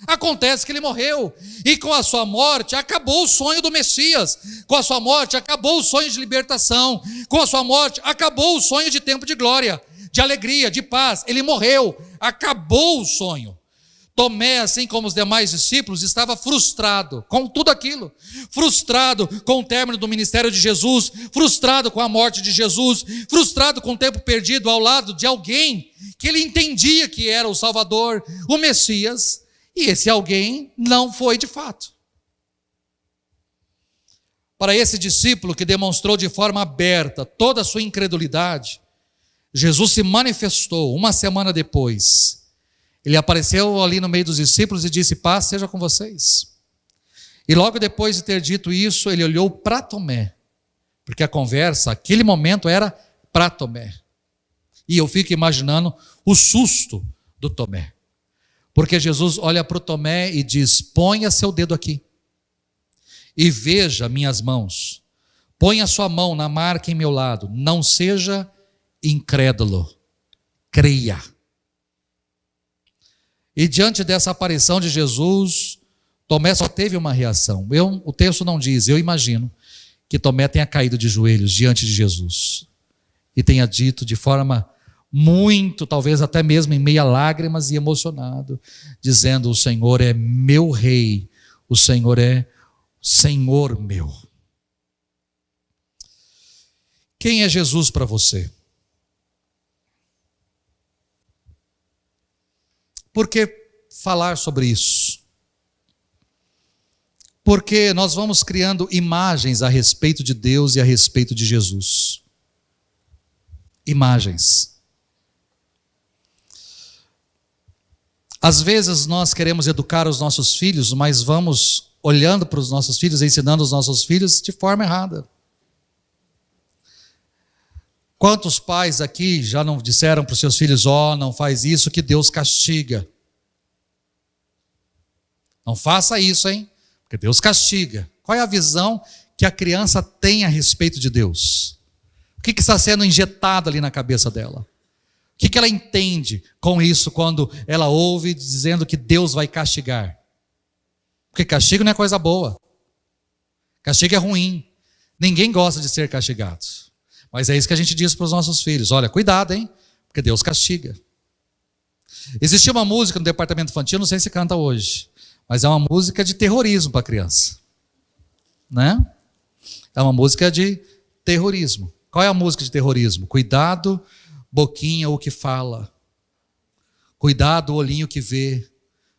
Acontece que ele morreu, e com a sua morte acabou o sonho do Messias, com a sua morte acabou o sonho de libertação, com a sua morte acabou o sonho de tempo de glória, de alegria, de paz. Ele morreu, acabou o sonho. Tomé, assim como os demais discípulos, estava frustrado com tudo aquilo, frustrado com o término do ministério de Jesus, frustrado com a morte de Jesus, frustrado com o tempo perdido ao lado de alguém que ele entendia que era o Salvador, o Messias. E esse alguém não foi de fato. Para esse discípulo que demonstrou de forma aberta toda a sua incredulidade, Jesus se manifestou uma semana depois. Ele apareceu ali no meio dos discípulos e disse: paz seja com vocês. E logo depois de ter dito isso, ele olhou para Tomé, porque a conversa, aquele momento, era para Tomé. E eu fico imaginando o susto do Tomé. Porque Jesus olha para o Tomé e diz: ponha seu dedo aqui e veja minhas mãos. Ponha sua mão na marca em meu lado. Não seja incrédulo, creia. E diante dessa aparição de Jesus, Tomé só teve uma reação. O texto não diz, eu imagino que Tomé tenha caído de joelhos diante de Jesus e tenha dito de forma muito, talvez até mesmo em meio a lágrimas e emocionado, dizendo: o Senhor é meu rei, o Senhor é Senhor meu. Quem é Jesus para você? Por que falar sobre isso? Porque nós vamos criando imagens a respeito de Deus e a respeito de Jesus. Imagens. Às vezes nós queremos educar os nossos filhos, mas vamos olhando para os nossos filhos, ensinando os nossos filhos de forma errada. Quantos pais aqui já não disseram para os seus filhos: não faz isso que Deus castiga. Não faça isso, hein? Porque Deus castiga. Qual é a visão que a criança tem a respeito de Deus? que está sendo injetado ali na cabeça dela? O que ela entende com isso quando ela ouve dizendo que Deus vai castigar? Porque castigo não é coisa boa. Castigo é ruim. Ninguém gosta de ser castigado. Mas é isso que a gente diz para os nossos filhos. Olha, cuidado, hein? Porque Deus castiga. Existia uma música no departamento infantil, não sei se canta hoje, mas é uma música de terrorismo para a criança. Né? É uma música de terrorismo. Qual é a música de terrorismo? Cuidado, boquinha, o que fala. Cuidado, olhinho que vê.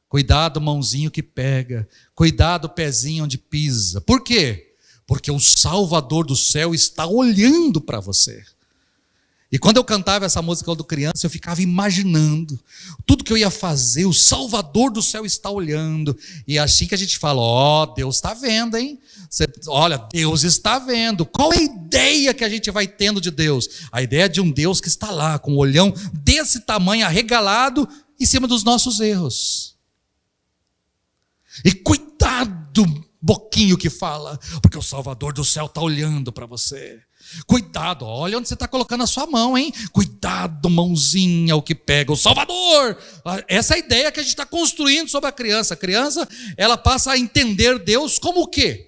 Cuidado, mãozinho que pega. Cuidado, pezinho onde pisa. Por quê? Porque o Salvador do céu está olhando para você. E quando eu cantava essa música quando criança, eu ficava imaginando tudo que eu ia fazer, o Salvador do céu está olhando. E é assim que a gente fala, ó, Deus está vendo, hein? Olha, Deus está vendo. Qual é a ideia que a gente vai tendo de Deus? A ideia de um Deus que está lá, com um olhão desse tamanho, arregalado, em cima dos nossos erros. E cuidado, boquinho que fala, porque o Salvador do céu está olhando para você. Cuidado, olha onde você está colocando a sua mão, hein? Cuidado, mãozinha, o que pega, o Salvador. Essa é a ideia que a gente está construindo sobre a criança. A criança, ela passa a entender Deus como o quê?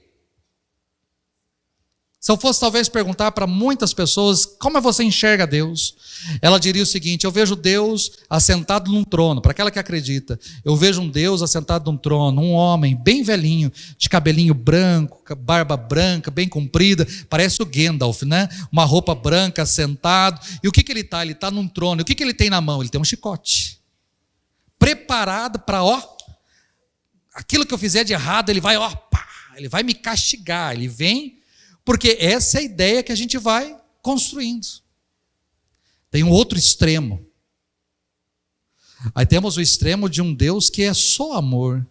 Se eu fosse talvez perguntar para muitas pessoas, como você enxerga Deus? Ela diria o seguinte, eu vejo Deus assentado num trono, para aquela que acredita, eu vejo um Deus assentado num trono, um homem bem velhinho, de cabelinho branco, barba branca, bem comprida, parece o Gandalf, né? Uma roupa branca, sentado, e o que ele está? Ele está num trono, e o que ele tem na mão? Ele tem um chicote, preparado para, aquilo que eu fizer de errado, ele vai, pá, ele vai me castigar, ele vem, porque essa é a ideia que a gente vai construindo. Tem um outro extremo. Aí temos o extremo de um Deus que é só amor.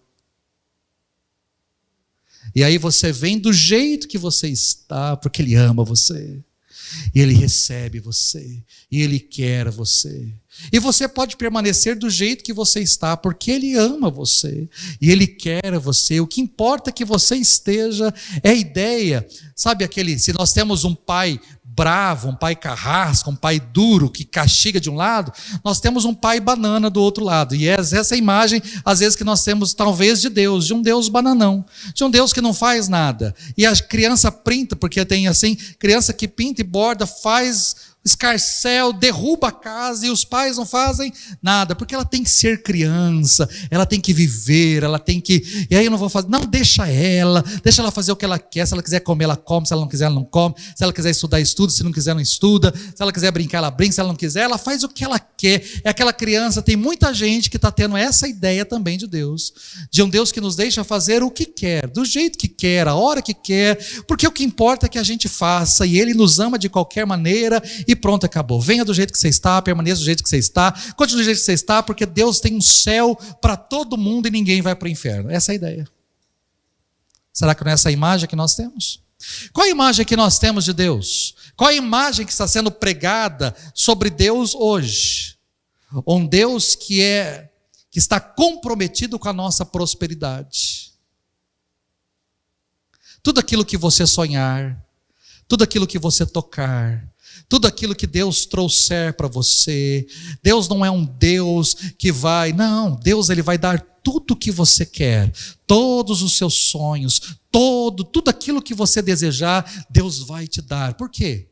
E aí você vem do jeito que você está, porque Ele ama você. E Ele recebe você. E Ele quer você. E você pode permanecer do jeito que você está, porque Ele ama você. E Ele quer você. O que importa é que você esteja, é a ideia. Sabe se nós temos um pai bravo, um pai carrasco, um pai duro, que castiga de um lado, nós temos um pai banana do outro lado, e essa imagem, às vezes, que nós temos, talvez, de Deus, de um Deus bananão, de um Deus que não faz nada, e a criança pinta, porque tem assim, criança que pinta e borda, faz escarcéu, derruba a casa, e os pais não fazem nada, porque ela tem que ser criança, ela tem que viver, ela tem que, e aí eu não vou fazer, não, deixa ela fazer o que ela quer, se ela quiser comer, ela come, se ela não quiser, ela não come, se ela quiser estudar, estuda, se não quiser, não estuda, se ela quiser brincar, ela brinca, se ela não quiser, ela faz o que ela quer. É aquela criança, tem muita gente que está tendo essa ideia também de Deus, de um Deus que nos deixa fazer o que quer, do jeito que quer, a hora que quer, porque o que importa é que a gente faça, e Ele nos ama de qualquer maneira, e pronto, acabou. Venha do jeito que você está, permaneça do jeito que você está, continue do jeito que você está, porque Deus tem um céu para todo mundo e ninguém vai para o inferno. Essa é a ideia. Será que não é essa a imagem que nós temos? Qual a imagem que nós temos de Deus? Qual a imagem que está sendo pregada sobre Deus hoje? Um Deus que está comprometido com a nossa prosperidade. Tudo aquilo que você sonhar, tudo aquilo que você tocar, tudo aquilo que Deus trouxer para você, Deus não é um Deus que vai, não, Deus Ele vai dar tudo o que você quer, todos os seus sonhos, tudo aquilo que você desejar, Deus vai te dar. Por quê?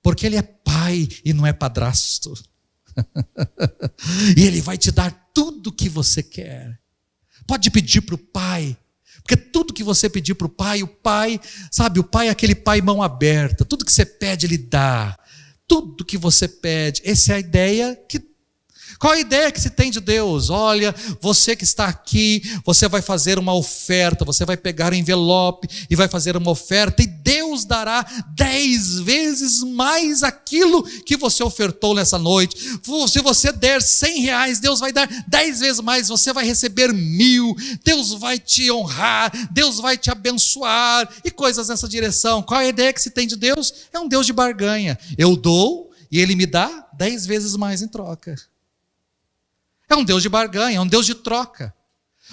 Porque Ele é pai e não é padrasto. E Ele vai te dar tudo o que você quer. Pode pedir para o pai, porque tudo que você pedir para o pai, sabe, o pai é aquele pai mão aberta, tudo que você pede Ele dá, tudo que você pede. Essa é a ideia que... Qual a ideia que se tem de Deus? Olha, você que está aqui, você vai fazer uma oferta, você vai pegar um envelope e vai fazer uma oferta, e Deus dará 10 vezes mais aquilo que você ofertou nessa noite. Se você der 100 reais, Deus vai dar 10 vezes mais, você vai receber 1.000, Deus vai te honrar, Deus vai te abençoar, e coisas nessa direção. Qual a ideia que se tem de Deus? É um Deus de barganha. Eu dou e Ele me dá 10 vezes mais em troca. É um Deus de barganha, é um Deus de troca.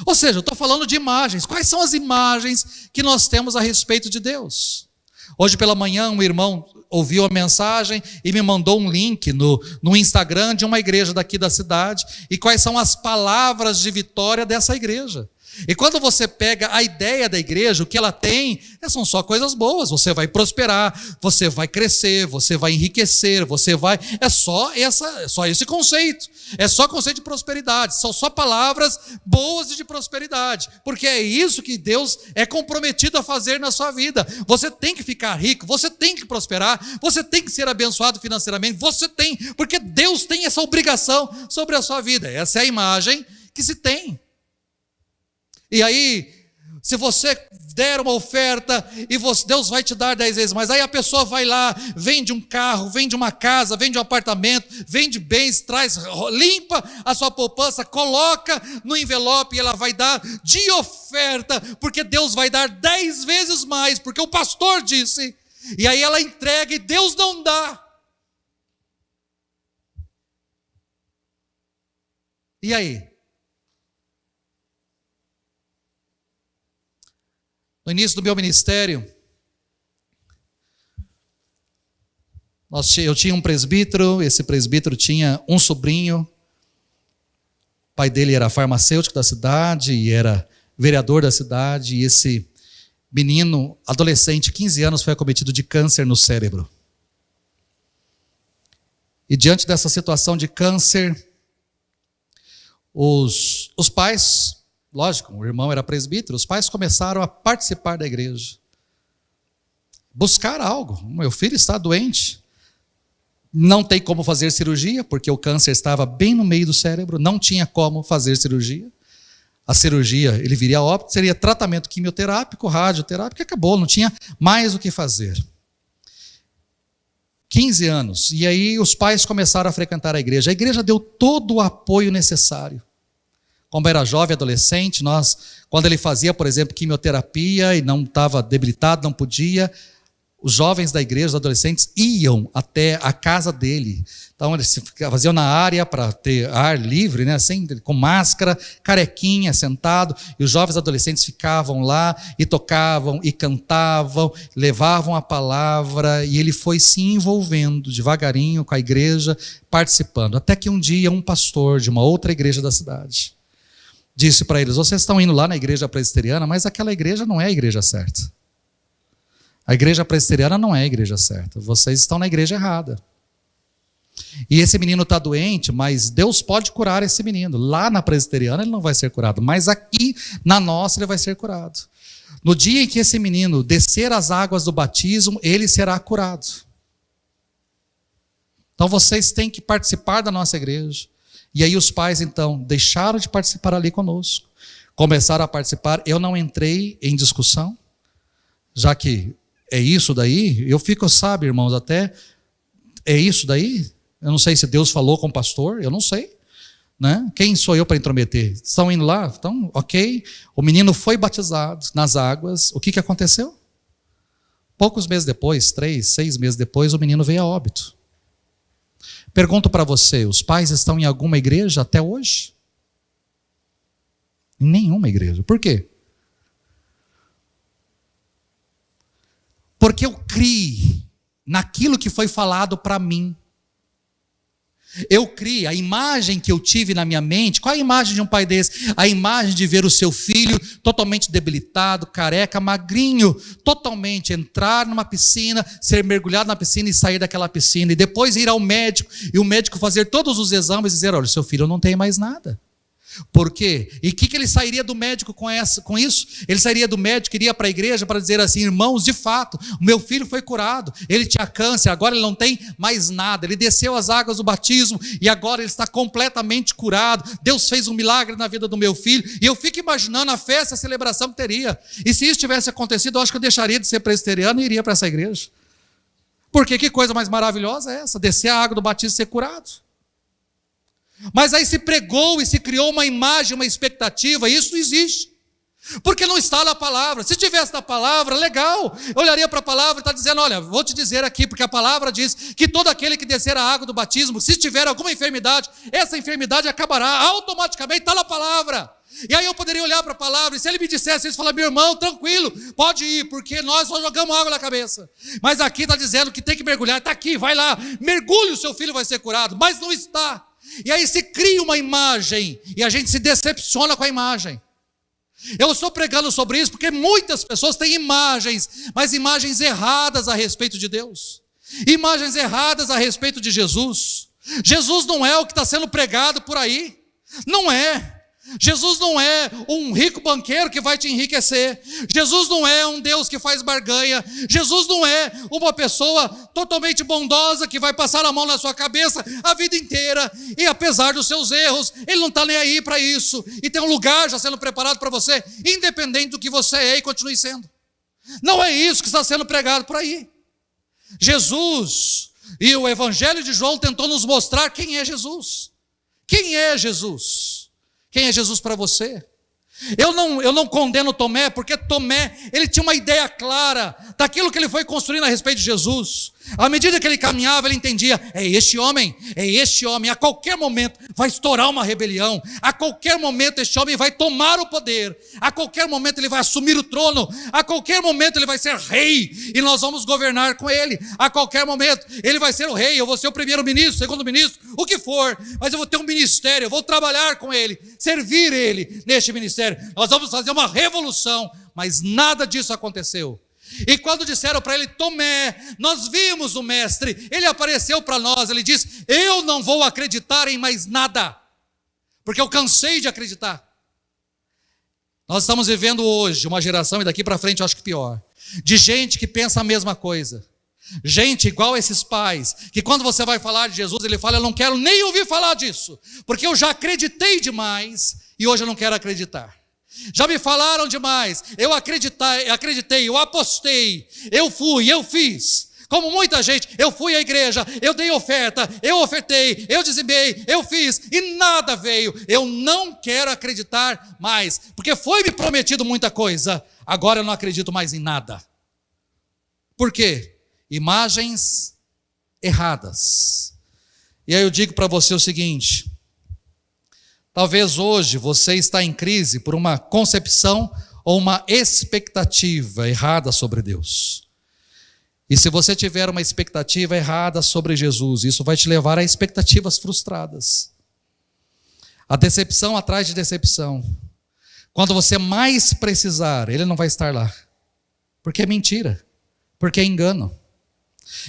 Ou seja, eu estou falando de imagens. Quais são as imagens que nós temos a respeito de Deus? Hoje pela manhã um irmão ouviu a mensagem e me mandou um link no Instagram de uma igreja daqui da cidade, e quais são as palavras de vitória dessa igreja. E quando você pega a ideia da igreja, o que ela tem, são só coisas boas. Você vai prosperar, você vai crescer, você vai enriquecer, é só esse conceito. É só conceito de prosperidade. São só palavras boas de prosperidade. Porque é isso que Deus é comprometido a fazer na sua vida. Você tem que ficar rico, você tem que prosperar, você tem que ser abençoado financeiramente, porque Deus tem essa obrigação sobre a sua vida. Essa é a imagem que se tem. E aí, se você der uma oferta, Deus vai te dar 10 vezes mais. Aí a pessoa vai lá, vende um carro, vende uma casa, vende um apartamento, vende bens, limpa a sua poupança, coloca no envelope e ela vai dar de oferta, porque Deus vai dar 10 vezes mais, porque o pastor disse. E aí ela entrega e Deus não dá. E aí? No início do meu ministério, eu tinha um presbítero, esse presbítero tinha um sobrinho, o pai dele era farmacêutico da cidade e era vereador da cidade, e esse menino, adolescente, 15 anos, foi acometido de câncer no cérebro. E diante dessa situação de câncer, os pais... Lógico, o irmão era presbítero, os pais começaram a participar da igreja. Buscar algo. Meu filho está doente. Não tem como fazer cirurgia, porque o câncer estava bem no meio do cérebro, não tinha como fazer cirurgia. A cirurgia, ele viria a óbito, seria tratamento quimioterápico, radioterápico, e acabou, não tinha mais o que fazer. 15 anos, e aí os pais começaram a frequentar a igreja deu todo o apoio necessário. Como era jovem, adolescente, quando ele fazia, por exemplo, quimioterapia e não estava debilitado, não podia, os jovens da igreja, os adolescentes, iam até a casa dele. Então, eles faziam na área para ter ar livre, né, assim, com máscara, carequinha, sentado, e os jovens adolescentes ficavam lá e tocavam e cantavam, levavam a palavra, e ele foi se envolvendo devagarinho com a igreja, participando. Até que um dia um pastor de uma outra igreja da cidade disse para eles: vocês estão indo lá na igreja presbiteriana, mas aquela igreja não é a igreja certa. A igreja presbiteriana não é a igreja certa. Vocês estão na igreja errada. E esse menino está doente, mas Deus pode curar esse menino. Lá na presbiteriana ele não vai ser curado, mas aqui na nossa ele vai ser curado. No dia em que esse menino descer as águas do batismo, ele será curado. Então vocês têm que participar da nossa igreja. E aí os pais, então, deixaram de participar ali conosco. Começaram a participar. Eu não entrei em discussão, já que é isso daí. Eu fico, sabe, irmãos, até é isso daí. Eu não sei se Deus falou com o pastor, eu não sei. Né? Quem sou eu para intrometer? Estão indo lá? Então, ok. O menino foi batizado nas águas. O que aconteceu? Poucos meses depois, 3, 6 meses depois, o menino veio a óbito. Pergunto para você, os pais estão em alguma igreja até hoje? Em nenhuma igreja. Por quê? Porque eu criei naquilo que foi falado para mim. Eu criei, a imagem que eu tive na minha mente, qual é a imagem de um pai desse? A imagem de ver o seu filho totalmente debilitado, careca, magrinho, totalmente entrar numa piscina, ser mergulhado na piscina e sair daquela piscina, e depois ir ao médico, e o médico fazer todos os exames e dizer: olha, seu filho não tem mais nada. Por quê? E o que ele sairia do médico com isso? Ele sairia do médico, iria para a igreja para dizer assim: irmãos, de fato, o meu filho foi curado, ele tinha câncer, agora ele não tem mais nada, ele desceu as águas do batismo e agora ele está completamente curado, Deus fez um milagre na vida do meu filho. E eu fico imaginando a festa, a celebração que teria. E se isso tivesse acontecido, eu acho que eu deixaria de ser presbiteriano e iria para essa igreja. Porque que coisa mais maravilhosa é essa? Descer a água do batismo e ser curado. Mas aí se pregou e se criou uma imagem, uma expectativa, e isso não existe. Porque não está na palavra. Se tivesse na palavra, legal. Eu olharia para a palavra e está dizendo: olha, vou te dizer aqui, porque a palavra diz que todo aquele que descer a água do batismo, se tiver alguma enfermidade, essa enfermidade acabará automaticamente, está na palavra. E aí eu poderia olhar para a palavra, e se ele me dissesse isso, falar: meu irmão, tranquilo, pode ir, porque nós só jogamos água na cabeça. Mas aqui está dizendo que tem que mergulhar, está aqui, vai lá, mergulhe, o seu filho vai ser curado. Mas não está. E aí se cria uma imagem, e a gente se decepciona com a imagem. Eu estou pregando sobre isso porque muitas pessoas têm imagens, mas imagens erradas a respeito de Deus. Imagens erradas a respeito de Jesus. Jesus não é o que está sendo pregado por aí. Não é. Jesus não é um rico banqueiro que vai te enriquecer. Jesus não é um Deus que faz barganha. Jesus não é uma pessoa totalmente bondosa que vai passar a mão na sua cabeça a vida inteira. E apesar dos seus erros, Ele não está nem aí para isso. E tem um lugar já sendo preparado para você, independente do que você é e continue sendo. Não é isso que está sendo pregado por aí. Jesus e o Evangelho de João tentou nos mostrar quem é Jesus. Quem é Jesus? Quem é Jesus para você? Eu não condeno Tomé, porque Tomé, ele tinha uma ideia clara daquilo que ele foi construindo a respeito de Jesus. À medida que ele caminhava, ele entendia: é este homem, a qualquer momento vai estourar uma rebelião, a qualquer momento este homem vai tomar o poder, a qualquer momento ele vai assumir o trono, a qualquer momento ele vai ser rei, e nós vamos governar com ele, a qualquer momento ele vai ser o rei, eu vou ser o primeiro-ministro, segundo-ministro, o que for, mas eu vou ter um ministério, eu vou trabalhar com ele, servir ele neste ministério, nós vamos fazer uma revolução, mas nada disso aconteceu. E quando disseram para ele: Tomé, nós vimos o mestre, ele apareceu para nós, ele disse: eu não vou acreditar em mais nada, porque eu cansei de acreditar. Nós estamos vivendo hoje uma geração, e daqui para frente eu acho que pior, de gente que pensa a mesma coisa, gente igual a esses pais, que quando você vai falar de Jesus, ele fala: eu não quero nem ouvir falar disso, porque eu já acreditei demais, e hoje eu não quero acreditar. Já me falaram demais, eu acreditei, eu apostei, eu fui, eu fiz. Como muita gente, eu fui à igreja, eu dei oferta, eu ofertei, eu dizimei, eu fiz, e nada veio. Eu não quero acreditar mais, porque foi me prometido muita coisa, agora eu não acredito mais em nada. Por quê? Imagens erradas. E aí eu digo para você o seguinte: talvez hoje você está em crise por uma concepção ou uma expectativa errada sobre Deus. E se você tiver uma expectativa errada sobre Jesus, isso vai te levar a expectativas frustradas. A decepção atrás de decepção. Quando você mais precisar, Ele não vai estar lá. Porque é mentira, porque é engano.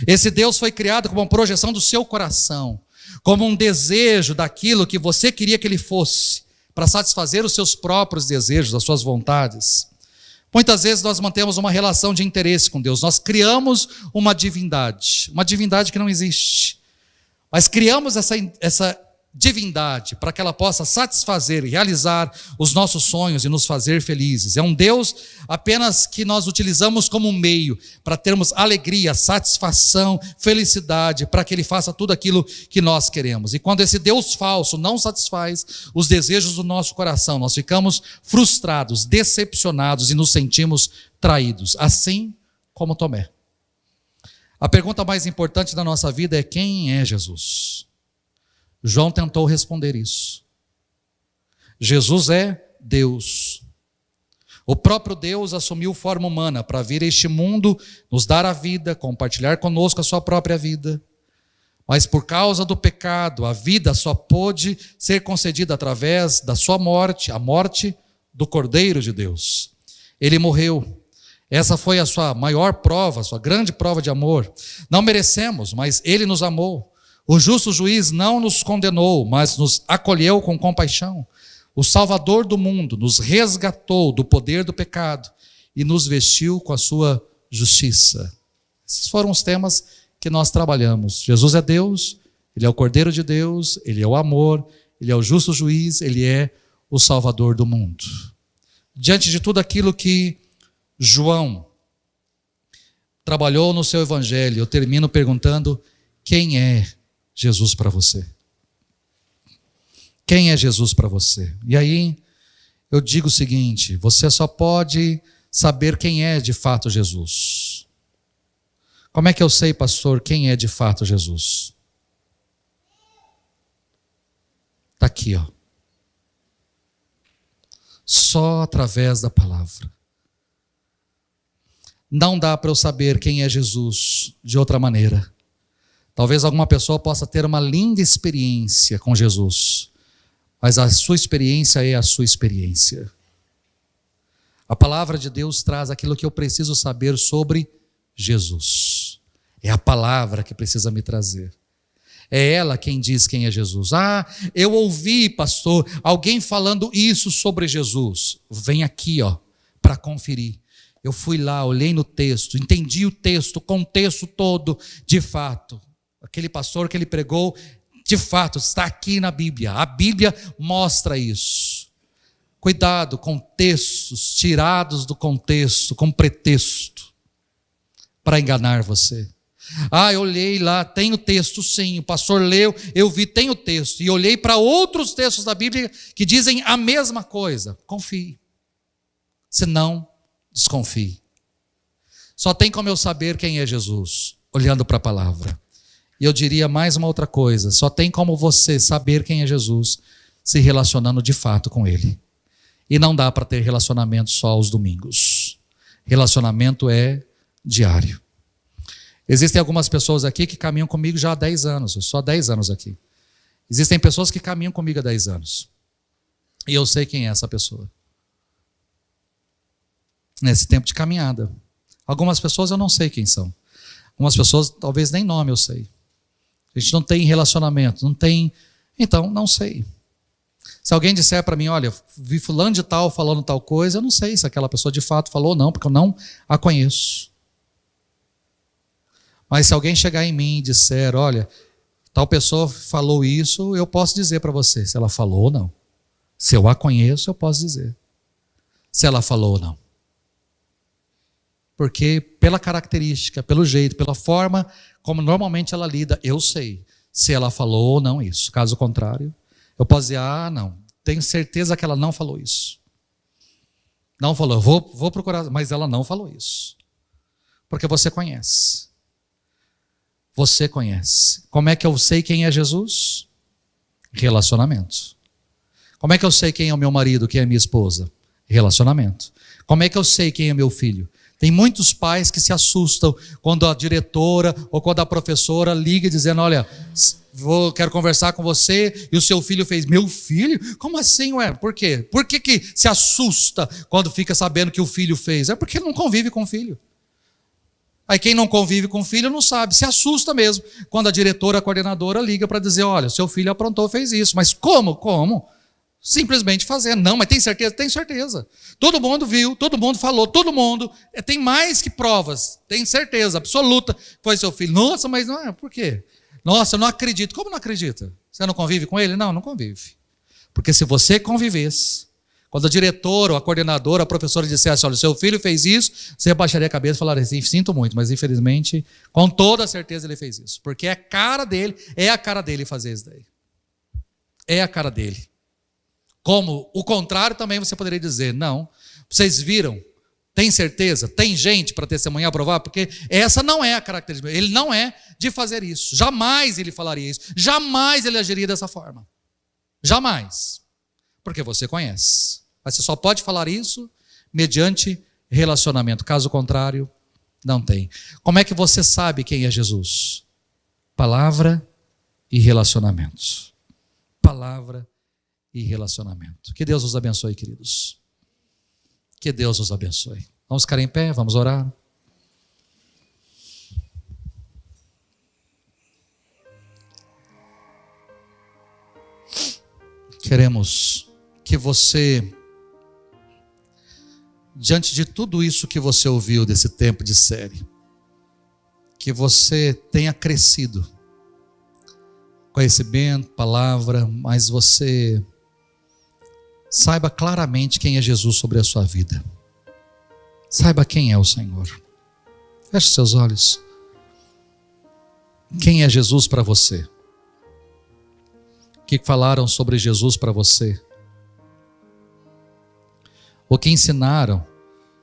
Esse Deus foi criado como uma projeção do seu coração, como um desejo daquilo que você queria que ele fosse, para satisfazer os seus próprios desejos, as suas vontades. Muitas vezes nós mantemos uma relação de interesse com Deus, nós criamos uma divindade que não existe, mas criamos essa divindade para que ela possa satisfazer e realizar os nossos sonhos e nos fazer felizes. É um Deus apenas que nós utilizamos como um meio para termos alegria, satisfação, felicidade, para que Ele faça tudo aquilo que nós queremos. E quando esse Deus falso não satisfaz os desejos do nosso coração, nós ficamos frustrados, decepcionados e nos sentimos traídos, assim como Tomé. A pergunta mais importante da nossa vida é: quem é Jesus? João tentou responder isso. Jesus é Deus. O próprio Deus assumiu forma humana para vir a este mundo, nos dar a vida, compartilhar conosco a sua própria vida. Mas por causa do pecado, a vida só pôde ser concedida através da sua morte, a morte do Cordeiro de Deus. Ele morreu. Essa foi a sua maior prova, a sua grande prova de amor. Não merecemos, mas Ele nos amou. O justo juiz não nos condenou, mas nos acolheu com compaixão. O Salvador do mundo nos resgatou do poder do pecado e nos vestiu com a sua justiça. Esses foram os temas que nós trabalhamos. Jesus é Deus, Ele é o Cordeiro de Deus, Ele é o amor, Ele é o justo juiz, Ele é o Salvador do mundo. Diante de tudo aquilo que João trabalhou no seu evangelho, eu termino perguntando: quem é Jesus para você? Quem é Jesus para você? E aí eu digo o seguinte: você só pode saber quem é de fato Jesus. Como é que eu sei, pastor, quem é de fato Jesus? Está aqui, ó. Só através da palavra. Não dá para eu saber quem é Jesus de outra maneira. Talvez alguma pessoa possa ter uma linda experiência com Jesus, mas a sua experiência é a sua experiência. A palavra de Deus traz aquilo que eu preciso saber sobre Jesus. É a palavra que precisa me trazer. É ela quem diz quem é Jesus. Ah, eu ouvi, pastor, alguém falando isso sobre Jesus. Vem aqui, para conferir. Eu fui lá, olhei no texto, entendi o texto, o contexto todo, de fato. Aquele pastor que ele pregou, de fato, está aqui na Bíblia. A Bíblia mostra isso. Cuidado com textos tirados do contexto, com pretexto, para enganar você. Ah, eu olhei lá, tem o texto sim, o pastor leu, eu vi, tem o texto. E olhei para outros textos da Bíblia que dizem a mesma coisa. Confie. Se não, desconfie. Só tem como eu saber quem é Jesus, olhando para a palavra. E eu diria mais uma outra coisa, só tem como você saber quem é Jesus, se relacionando de fato com Ele. E não dá para ter relacionamento só aos domingos. Relacionamento é diário. Existem algumas pessoas aqui que caminham comigo já há 10 anos, eu sou há 10 anos aqui. Existem pessoas que caminham comigo há 10 anos. E eu sei quem é essa pessoa. Nesse tempo de caminhada. Algumas pessoas eu não sei quem são. Algumas pessoas talvez nem nome eu sei. A gente não tem relacionamento, não tem... Então, não sei. Se alguém disser para mim, olha, vi fulano de tal falando tal coisa, eu não sei se aquela pessoa de fato falou ou não, porque eu não a conheço. Mas se alguém chegar em mim e disser, olha, tal pessoa falou isso, eu posso dizer para você se ela falou ou não. Se eu a conheço, eu posso dizer se ela falou ou não. Porque pela característica, pelo jeito, pela forma como normalmente ela lida, eu sei se ela falou ou não isso. Caso contrário, eu posso dizer, não, tenho certeza que ela não falou isso. Não falou, vou procurar, mas ela não falou isso. Porque você conhece. Você conhece. Como é que eu sei quem é Jesus? Relacionamento. Como é que eu sei quem é o meu marido, quem é a minha esposa? Relacionamento. Como é que eu sei quem é meu filho? Tem muitos pais que se assustam quando a diretora ou quando a professora liga dizendo, olha, quero conversar com você e o seu filho fez. Meu filho? Como assim, ué? Por quê? Por que se assusta quando fica sabendo que o filho fez? É porque não convive com o filho. Aí quem não convive com o filho não sabe, se assusta mesmo quando a diretora, a coordenadora liga para dizer, olha, seu filho aprontou, fez isso. Mas como? Como? Simplesmente fazendo. Não, mas tem certeza? Tem certeza. Todo mundo viu, todo mundo falou, todo mundo. Tem mais que provas. Tem certeza absoluta que foi seu filho. Nossa, mas não é, por quê? Nossa, eu não acredito. Como não acredita? Você não convive com ele? Não, não convive. Porque se você convivesse, quando a diretora, a coordenadora, a professora dissesse, olha, seu filho fez isso, você abaixaria a cabeça e falaria assim, sinto muito, mas infelizmente, com toda certeza ele fez isso. Porque é a cara dele fazer isso daí. É a cara dele. Como o contrário também você poderia dizer, não, vocês viram, tem certeza, tem gente para testemunhar, provar, porque essa não é a característica, ele não é de fazer isso, jamais ele falaria isso, jamais ele agiria dessa forma, jamais, porque você conhece, mas você só pode falar isso mediante relacionamento, caso contrário, não tem. Como é que você sabe quem é Jesus? Palavra e relacionamentos, palavra e relacionamento. Que Deus os abençoe, queridos. Que Deus os abençoe. Vamos ficar em pé, vamos orar. Queremos que você, diante de tudo isso que você ouviu desse tempo de série, que você tenha crescido, conhecimento, palavra, mas você saiba claramente quem é Jesus sobre a sua vida. Saiba quem é o Senhor. Feche seus olhos. Quem é Jesus para você? O que falaram sobre Jesus para você? O que ensinaram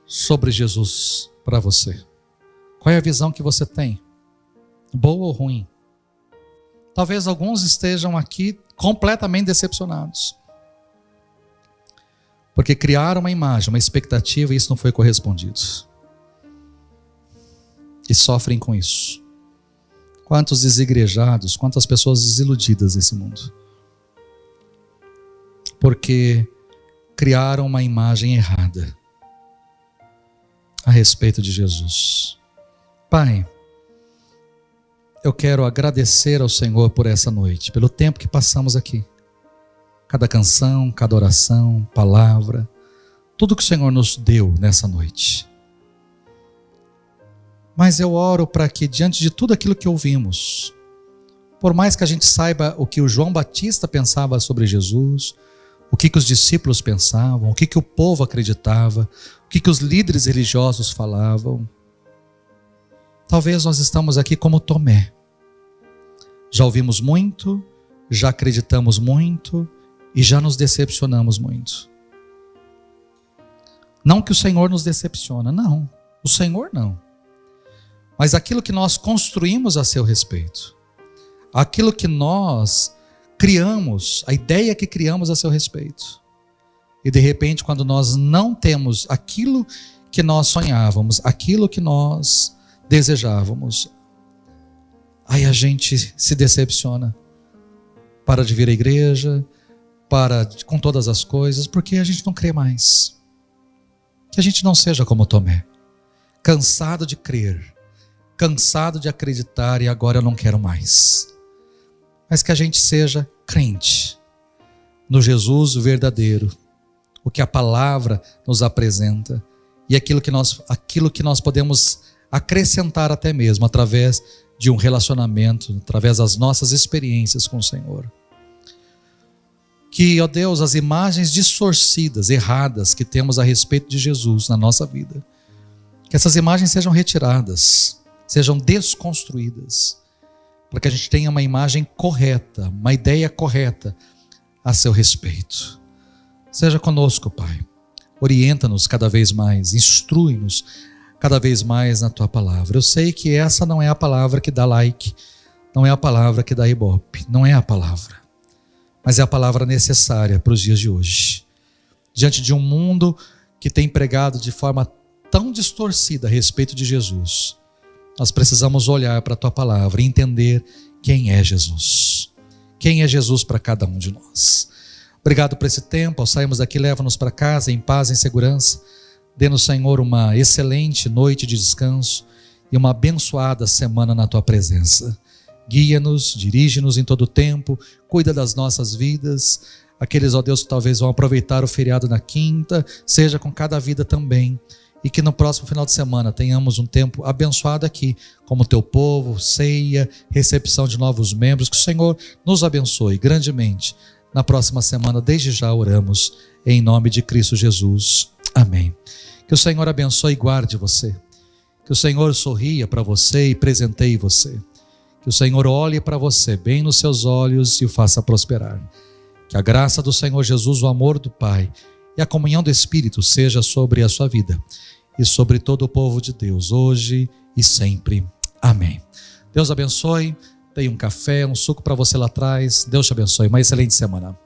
sobre Jesus para você? Qual é a visão que você tem? Boa ou ruim? Talvez alguns estejam aqui completamente decepcionados. Porque criaram uma imagem, uma expectativa, e isso não foi correspondido. E sofrem com isso. Quantos desigrejados, quantas pessoas desiludidas nesse mundo. Porque criaram uma imagem errada a respeito de Jesus. Pai, eu quero agradecer ao Senhor por essa noite, pelo tempo que passamos aqui. Cada canção, cada oração, palavra, tudo que o Senhor nos deu nessa noite. Mas eu oro para que, diante de tudo aquilo que ouvimos, por mais que a gente saiba o que o João Batista pensava sobre Jesus, o que os discípulos pensavam, o que o povo acreditava, o que os líderes religiosos falavam, talvez nós estamos aqui como Tomé. Já ouvimos muito, já acreditamos muito e já nos decepcionamos muito. Não que o Senhor nos decepciona, não. O Senhor não. Mas aquilo que nós construímos a seu respeito, aquilo que nós criamos, a ideia que criamos a seu respeito, e de repente quando nós não temos aquilo que nós sonhávamos, aquilo que nós desejávamos, aí a gente se decepciona, para de vir à igreja, para com todas as coisas, porque a gente não crê mais. Que a gente não seja como Tomé, cansado de crer, cansado de acreditar e agora eu não quero mais. Mas que a gente seja crente no Jesus verdadeiro, o que a palavra nos apresenta e aquilo que nós podemos acrescentar até mesmo através de um relacionamento, através das nossas experiências com o Senhor. Que, ó Deus, as imagens distorcidas, erradas que temos a respeito de Jesus na nossa vida, que essas imagens sejam retiradas, sejam desconstruídas, para que a gente tenha uma imagem correta, uma ideia correta a seu respeito. Seja conosco, Pai. Orienta-nos cada vez mais, instrui-nos cada vez mais na Tua palavra. Eu sei que essa não é a palavra que dá like, não é a palavra que dá ibope, não é a palavra, mas é a palavra necessária para os dias de hoje. Diante de um mundo que tem pregado de forma tão distorcida a respeito de Jesus, nós precisamos olhar para a Tua palavra e entender quem é Jesus. Quem é Jesus para cada um de nós. Obrigado por esse tempo. Ao sairmos daqui, leva-nos para casa em paz, em segurança. Dê-nos, Senhor, uma excelente noite de descanso e uma abençoada semana na Tua presença. Guia-nos, dirige-nos em todo o tempo, cuida das nossas vidas. Aqueles, ó Deus, que talvez vão aproveitar o feriado na quinta, seja com cada vida também. E que no próximo final de semana tenhamos um tempo abençoado aqui, como Teu povo, ceia, recepção de novos membros. Que o Senhor nos abençoe grandemente. Na próxima semana, desde já oramos, em nome de Cristo Jesus. Amém. Que o Senhor abençoe e guarde você. Que o Senhor sorria para você e presenteie você. Que o Senhor olhe para você bem nos seus olhos e o faça prosperar. Que a graça do Senhor Jesus, o amor do Pai e a comunhão do Espírito seja sobre a sua vida e sobre todo o povo de Deus, hoje e sempre. Amém. Deus abençoe. Tem um café, um suco para você lá atrás. Deus te abençoe. Uma excelente semana.